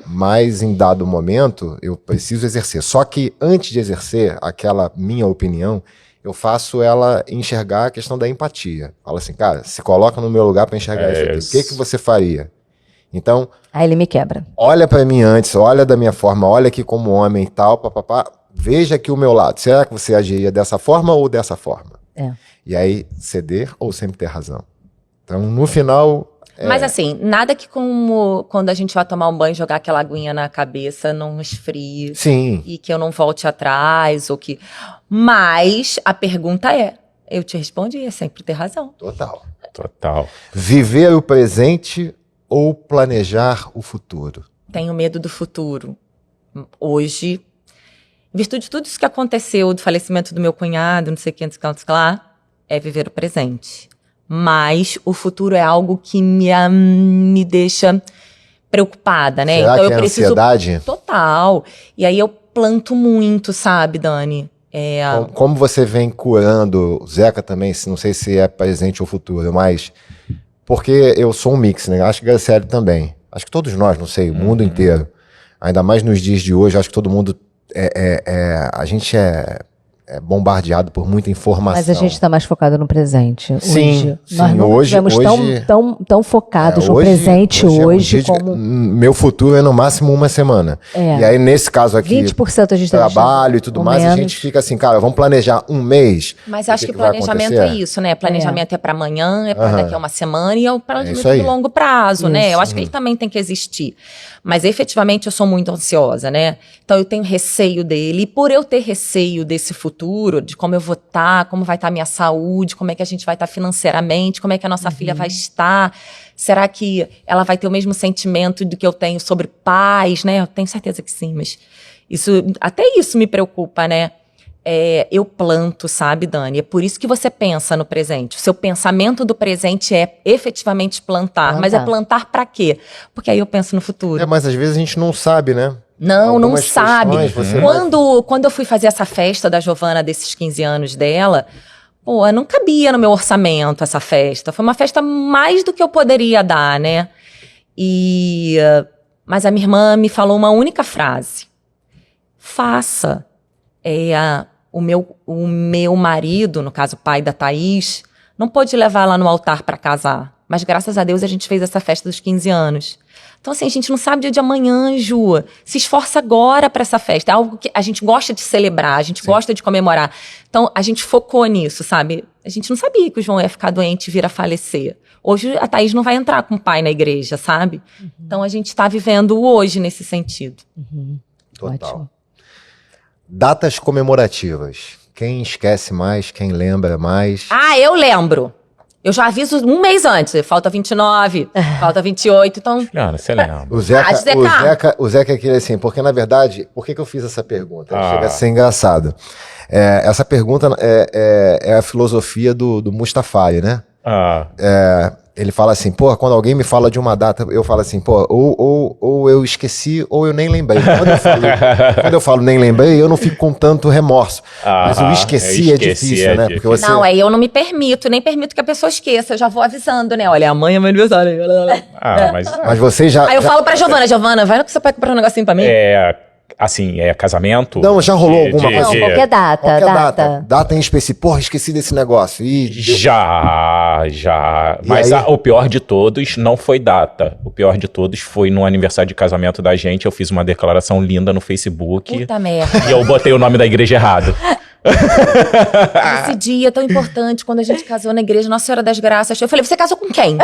Mas em dado momento, eu preciso exercer. Só que antes de exercer aquela minha opinião, eu faço ela enxergar a questão da empatia. Fala assim, cara, se coloca no meu lugar para enxergar isso aqui. O que você faria? Então, Aí ele me quebra. olha para mim antes, olha da minha forma, olha aqui como homem e tal, papapá. Veja aqui o meu lado. Será que você agiria dessa forma ou dessa forma? E aí, ceder ou sempre ter razão? Então, no final... Mas assim, nada que como quando a gente vai tomar um banho, jogar aquela aguinha na cabeça, não esfrie. Sim. E que eu não volte atrás, ou que... Mas a pergunta eu te respondi, é sempre ter razão. Total. Viver o presente ou planejar o futuro? Tenho medo do futuro. Hoje, em virtude de tudo isso que aconteceu, do falecimento do meu cunhado, não sei o que, lá, é viver o presente. Mas o futuro é algo que me deixa preocupada, né? Será então que eu é preciso ansiedade? total. E aí eu planto muito, sabe, Dani? Como você vem curando, o Zeca também, não sei se é presente ou futuro, mas porque eu sou um mix, né? Acho que a Graciele também. Acho que todos nós, não sei, o mundo inteiro. Ainda mais nos dias de hoje, acho que todo mundo a gente é bombardeado por muita informação. Mas a gente está mais focado no presente. Sim, hoje. Nós não hoje estamos tão focados no hoje presente é um hoje dia como... meu futuro é no máximo uma semana. E aí, nesse caso aqui, 20% a gente tá trabalho e tudo ou mais, a menos. gente fica assim, cara, vamos planejar um mês. Mas acho que vai planejamento acontecer? é isso, né? Planejamento é para amanhã, é para daqui a uma semana e é o planejamento isso aí. de longo prazo, né? Isso. Eu acho que ele também tem que existir. Mas efetivamente eu sou muito ansiosa, né? Então eu tenho receio dele. E por eu ter receio desse futuro, de como eu vou estar, como vai estar a minha saúde, como é que a gente vai estar financeiramente, como é que a nossa filha vai estar, será que ela vai ter o mesmo sentimento do que eu tenho sobre pais, né? Eu tenho certeza que sim, mas até isso me preocupa, né? Eu planto, sabe, Dani? É por isso que você pensa no presente. O seu pensamento do presente é efetivamente plantar. Mas é plantar pra quê? Porque aí eu penso no futuro. Mas às vezes a gente não sabe, né? Não Algumas sabe. questões, você Quando eu fui fazer essa festa da Giovana, desses 15 anos dela, pô, não cabia no meu orçamento essa festa. Foi uma festa mais do que eu poderia dar, né? Mas a minha irmã me falou uma única frase. Faça. O meu marido, no caso o pai da Thaís, não pôde levar ela no altar para casar. Mas graças a Deus a gente fez essa festa dos 15 anos. Então assim, a gente não sabe o dia de amanhã, Ju. Se esforça agora para essa festa. É algo que a gente gosta de celebrar, a gente gosta de comemorar. Então a gente focou nisso, sabe? A gente não sabia que o João ia ficar doente e vir a falecer. Hoje a Thaís não vai entrar com o pai na igreja, sabe? Então a gente está vivendo o hoje nesse sentido. Total. Ótimo. Datas comemorativas. Quem esquece mais, quem lembra mais. Ah, eu lembro. Eu já aviso um mês antes. Falta 29, falta 28, então... Juliana, você lembra? O Zeca é aquele assim, porque na verdade, por que eu fiz essa pergunta? Chega a ser engraçado. Essa pergunta é a filosofia do Mustafari, né? Ele fala assim, pô, quando alguém me fala de uma data, eu falo assim, pô, ou eu esqueci, ou eu nem lembrei. Quando eu falo nem lembrei, eu não fico com tanto remorso. Mas o esqueci é difícil, né? Porque você... Não, aí eu não me permito, nem permito que a pessoa esqueça. Eu já vou avisando, né? Olha, amanhã é meu aniversário. Mas você já... Aí eu falo pra Giovana, vai que você pode comprar um negocinho pra mim? Assim, casamento? Não, já rolou alguma coisa? Não, qualquer data. Data em específico. Porra, esqueci desse negócio. Já. Mas o pior de todos não foi data. O pior de todos foi no aniversário de casamento da gente. Eu fiz uma declaração linda no Facebook. Puta merda. E eu botei o nome da igreja errado. Esse dia tão importante, quando a gente casou na igreja Nossa Senhora das Graças. Eu falei, você casou com quem?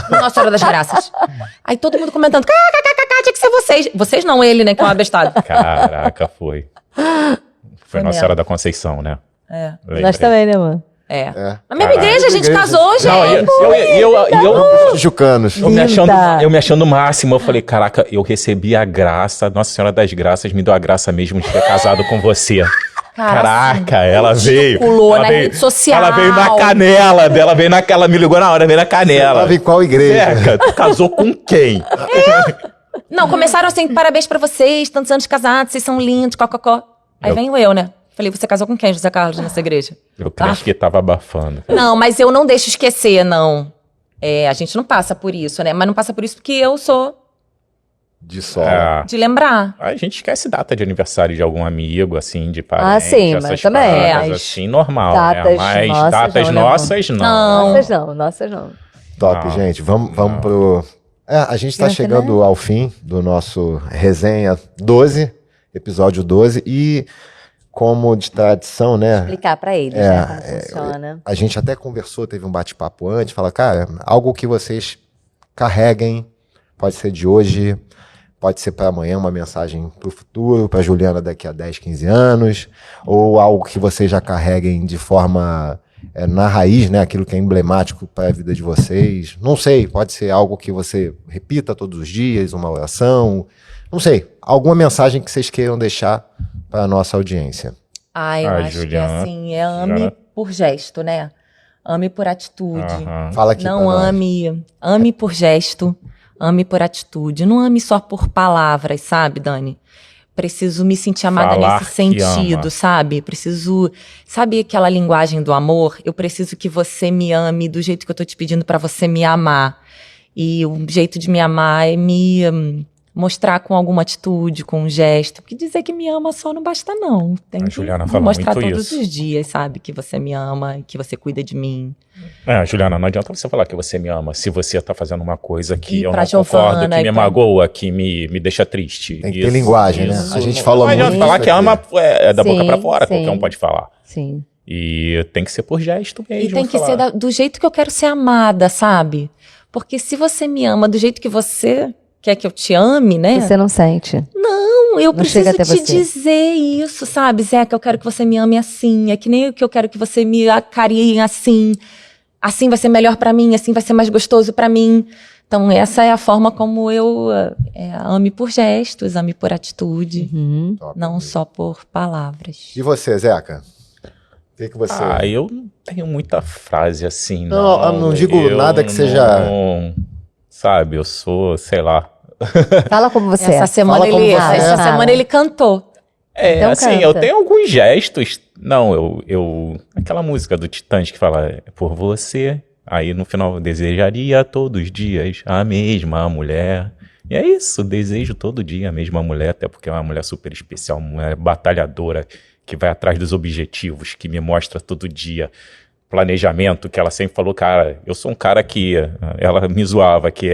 Nossa Senhora das Graças. Aí todo mundo comentando, tinha que ser vocês. Vocês não, ele, né, que é um abestado. Caraca, foi. Foi Nossa Senhora da Conceição, né? Nós também, né, mano? Na mesma igreja a gente casou, gente. Não, Jucanos. Eu me achando o máximo. Eu falei, caraca, eu recebi a graça. Nossa Senhora das Graças me deu a graça mesmo de ter casado com você. Caraca, ela veio. Na rede social. Ela veio na canela dela, ela me ligou na hora, veio na canela. Ela veio em qual igreja? Zeca, tu casou com quem? Não, começaram assim, parabéns pra vocês, tantos anos de casados, vocês são lindos, cococó. Aí venho eu, né? Falei, você casou com quem, José Carlos, nessa igreja? Eu creio que tava abafando. Não, mas eu não deixo esquecer, não. A gente não passa por isso, né? Mas não passa por isso porque eu sou... De sol. De lembrar. A gente esquece data de aniversário de algum amigo, assim, de parente. Sim, mas também. Assim, normal, datas, né? Mas datas nossas, não. Nossas não. Top, gente. Vamos pro... a gente tá chegando ao fim do nosso resenha 12, episódio 12, e como de tradição, né? Explicar pra eles, né, como funciona. A gente até conversou, teve um bate-papo antes, fala, cara, algo que vocês carreguem, pode ser de hoje, pode ser para amanhã, uma mensagem para o futuro, para Juliana daqui a 10, 15 anos, ou algo que vocês já carreguem de forma na raiz, né? Aquilo que é emblemático para a vida de vocês. Não sei, pode ser algo que você repita todos os dias, uma oração, não sei. Alguma mensagem que vocês queiram deixar para a nossa audiência. Eu acho Juliana, que assim, ame por gesto, né? Ame por atitude. Fala aqui. Não ame por gesto. Ame por atitude. Não ame só por palavras, sabe, Dani? Preciso me sentir amada nesse sentido, sabe? Preciso... Sabe aquela linguagem do amor? Eu preciso que você me ame do jeito que eu tô te pedindo pra você me amar. E o jeito de me amar é me mostrar com alguma atitude, com um gesto. Porque dizer que me ama só não basta, não. Tem que mostrar todos os dias, sabe? Que você me ama, que você cuida de mim. Juliana, não adianta você falar que você me ama se você tá fazendo uma coisa que eu não Giovana, concordo, que me magoa, que me deixa triste. Tem que ter linguagem, né? A gente falou muito. Não adianta falar que ama da boca pra fora, qualquer um pode falar. Sim. E tem que ser por gesto mesmo. E tem que ser do jeito que eu quero ser amada, sabe? Porque se você me ama do jeito que você quer que eu te ame, né? Você não sente. Não, eu preciso te dizer isso, sabe, Zeca? Eu quero que você me ame assim. É que nem o que eu quero que você me acarinhe assim. Assim vai ser melhor pra mim, assim vai ser mais gostoso pra mim. Então, essa é a forma como eu ame por gestos, ame por atitude. Não só por palavras. E você, Zeca? O que você... eu não tenho muita frase assim, não. Não digo nada que seja... Sabe, eu sou, sei lá. Fala como você essa semana ele cantou. Então assim, canta. eu tenho alguns gestos. Não, aquela música do Titãs que fala por você. Aí no final, desejaria todos os dias a mesma mulher. E é isso, desejo todo dia a mesma mulher, até porque é uma mulher super especial, uma mulher batalhadora, que vai atrás dos objetivos, que me mostra todo dia planejamento, que ela sempre falou, cara, eu sou um cara que, ela me zoava, que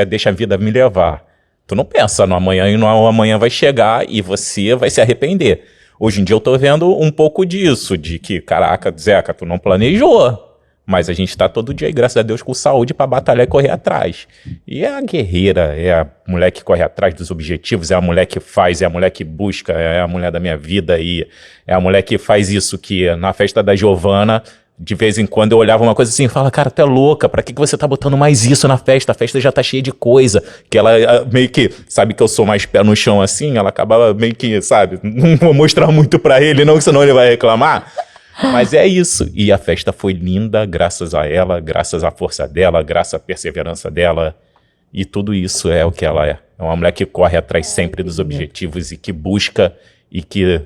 deixa a vida me levar. Tu não pensa no amanhã e no amanhã vai chegar e você vai se arrepender. Hoje em dia eu tô vendo um pouco disso, de que, caraca, Zeca, tu não planejou. Mas a gente tá todo dia, graças a Deus, com saúde para batalhar e correr atrás. E é a guerreira, é a mulher que corre atrás dos objetivos, é a mulher que faz, é a mulher que busca, é a mulher da minha vida e é a mulher que faz isso, que na festa da Giovana, de vez em quando eu olhava uma coisa assim e falava, cara, tu é louca, pra que você tá botando mais isso na festa? A festa já tá cheia de coisa. Que ela meio que, sabe que eu sou mais pé no chão assim, ela acabava meio que, sabe, não vou mostrar muito pra ele não, senão ele vai reclamar. Mas é isso. E a festa foi linda, graças a ela, graças à força dela, graças à perseverança dela. E tudo isso é o que ela é. É uma mulher que corre atrás sempre dos objetivos e que busca e que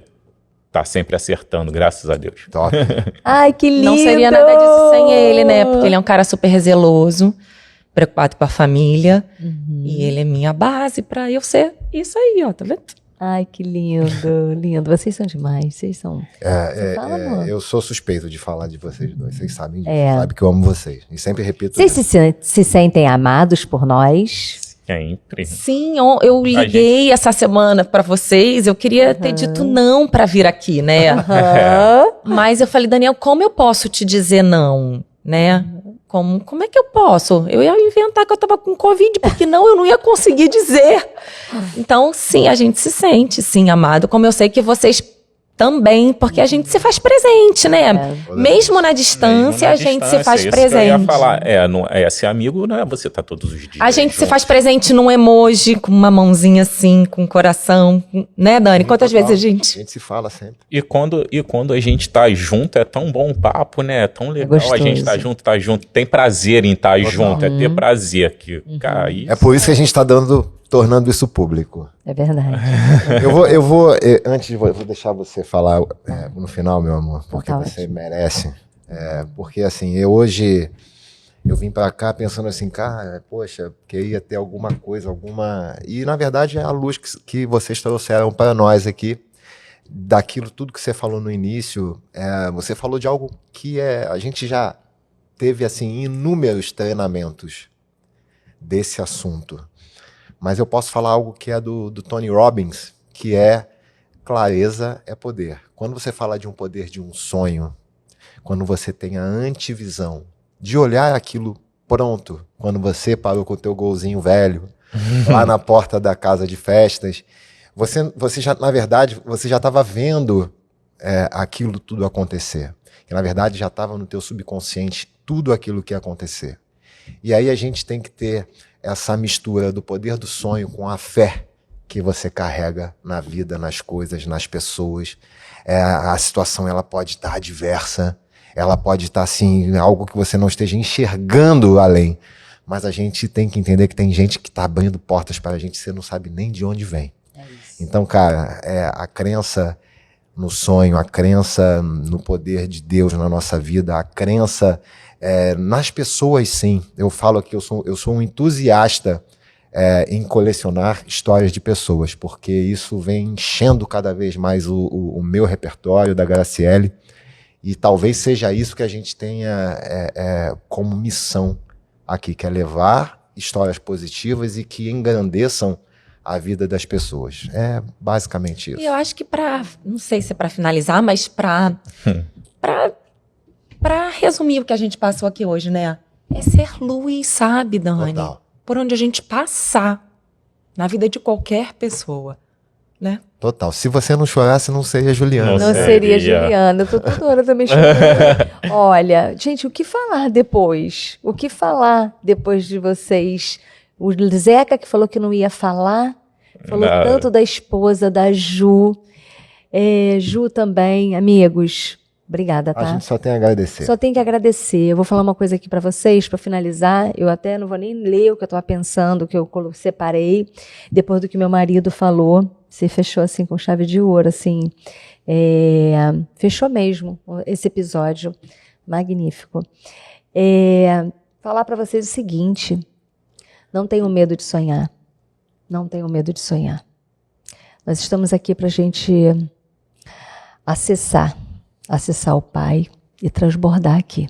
tá sempre acertando, graças a Deus. Top. Ai, que lindo! Não seria nada disso sem ele, né? Porque ele é um cara super zeloso, preocupado com a família. E ele é minha base pra eu ser isso aí, ó, tá vendo? Ai, que lindo, lindo. Vocês são demais, vocês são... Eu sou suspeito de falar de vocês dois, vocês sabem disso, sabem que eu amo vocês. E sempre repito Vocês se sentem amados por nós? Sempre. Sim, eu liguei essa semana pra vocês, eu queria ter dito não pra vir aqui, né? Mas eu falei, Daniel, como eu posso te dizer não, né? Como é que eu posso? Eu ia inventar que eu tava com Covid, porque não, eu não ia conseguir dizer. Então, sim, a gente se sente, sim, amado, como eu sei que vocês também, porque a gente se faz presente, né? Mesmo na distância, a gente se faz presente. Eu ia falar, ser amigo não é você tá todos os dias. A gente se faz presente num emoji, com uma mãozinha assim, com um coração, né, Dani? Quantas vezes a gente se fala sempre. E quando a gente tá junto, é tão bom o papo, né? É tão legal a gente tá junto. Tem prazer em estar junto, é ter prazer aqui. Cara, é por isso que a gente tá tornando isso público. É verdade. eu vou deixar você falar no final, meu amor, porque você merece. Porque assim, hoje eu vim pra cá pensando assim, cara, poxa, queria ter alguma coisa, E na verdade é a luz que vocês trouxeram para nós aqui, daquilo tudo que você falou no início. Você falou de algo que a gente já teve assim inúmeros treinamentos desse assunto. Mas eu posso falar algo que é do Tony Robbins, que é clareza é poder. Quando você fala de um poder de um sonho, quando você tem a antevisão de olhar aquilo pronto, quando você parou com o teu golzinho velho, lá na porta da casa de festas, você já, na verdade, você já estava vendo aquilo tudo acontecer. Que, na verdade, já estava no teu subconsciente tudo aquilo que ia acontecer. E aí a gente tem que ter essa mistura do poder do sonho com a fé que você carrega na vida, nas coisas, nas pessoas. A situação ela pode estar adversa, ela pode estar assim, algo que você não esteja enxergando além. Mas a gente tem que entender que tem gente que está abrindo portas para a gente, você não sabe nem de onde vem. Então, cara, a crença no sonho, a crença no poder de Deus na nossa vida, a crença nas pessoas, sim. Eu falo que eu sou um entusiasta em colecionar histórias de pessoas, porque isso vem enchendo cada vez mais o meu repertório da Graciele, e talvez seja isso que a gente tenha como missão aqui, que é levar histórias positivas e que engrandeçam a vida das pessoas. É basicamente isso. E eu acho que não sei se é para finalizar, mas para resumir o que a gente passou aqui hoje, né? É ser luz, sabe, Dani? Total. Por onde a gente passar na vida de qualquer pessoa, né? Total. Se você não chorasse, não seria Juliana. Não seria Juliana. Eu tô toda hora também chorando. Olha, gente, o que falar depois? O que falar depois de vocês? O Zeca que falou que não ia falar, falou tanto da esposa, da Ju. Ju também, amigos. Obrigada, tá? A gente só tem a agradecer. Só tem que agradecer. Eu vou falar uma coisa aqui para vocês, para finalizar. Eu até não vou nem ler o que eu estava pensando, o que eu separei. Depois do que meu marido falou, você fechou assim com chave de ouro, assim. Fechou mesmo esse episódio. Magnífico. Falar para vocês o seguinte: não tenham medo de sonhar. Não tenham medo de sonhar. Nós estamos aqui para a gente acessar o Pai e transbordar aqui.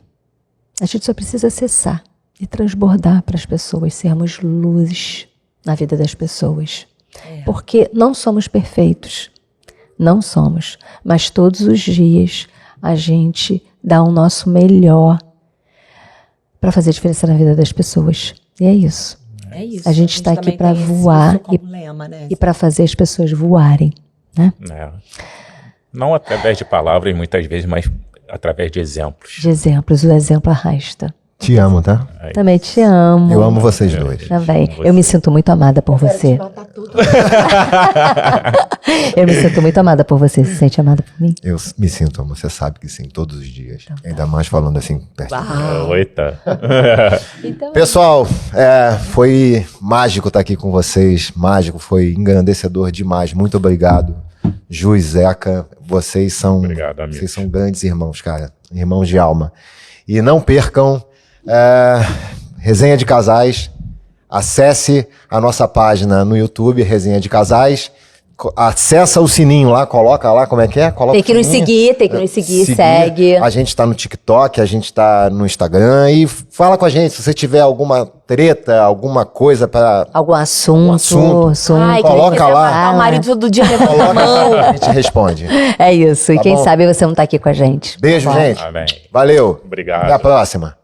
A gente só precisa acessar e transbordar para as pessoas, sermos luz na vida das pessoas. Porque não somos perfeitos, não somos, mas todos os dias a gente dá o nosso melhor para fazer diferença na vida das pessoas. E é isso. É isso. A gente está aqui para voar e para fazer as pessoas voarem, né? Não através de palavras, muitas vezes, mas através de exemplos. De exemplos, o exemplo arrasta. Te amo, tá? Também te amo. Eu amo vocês dois. Também. Eu me sinto muito amada por você. Eu me sinto muito amada por você. Você se sente amada por mim? Eu me sinto, amor. Você sabe que sim, todos os dias. Então, ainda mais falando assim, perto. Eita. Então, pessoal, foi mágico estar aqui com vocês. Mágico, foi engrandecedor demais. Muito obrigado. Ju e Zeca, vocês são grandes irmãos, cara. Irmãos de alma. E não percam Resenha de Casais. Acesse a nossa página no YouTube, Resenha de Casais. Acessa o sininho lá, coloca lá, como é que é? Coloca tem que nos seguir, segue. A gente tá no TikTok, a gente tá no Instagram e fala com a gente se você tiver alguma treta, alguma coisa para algum assunto. Ai, coloca lá. O marido todo dia coloca lá, a gente responde. É isso. Tá e quem bom? sabe você não tá aqui com a gente. Beijo, gente. Tá bem. Valeu. Obrigado. Até a próxima.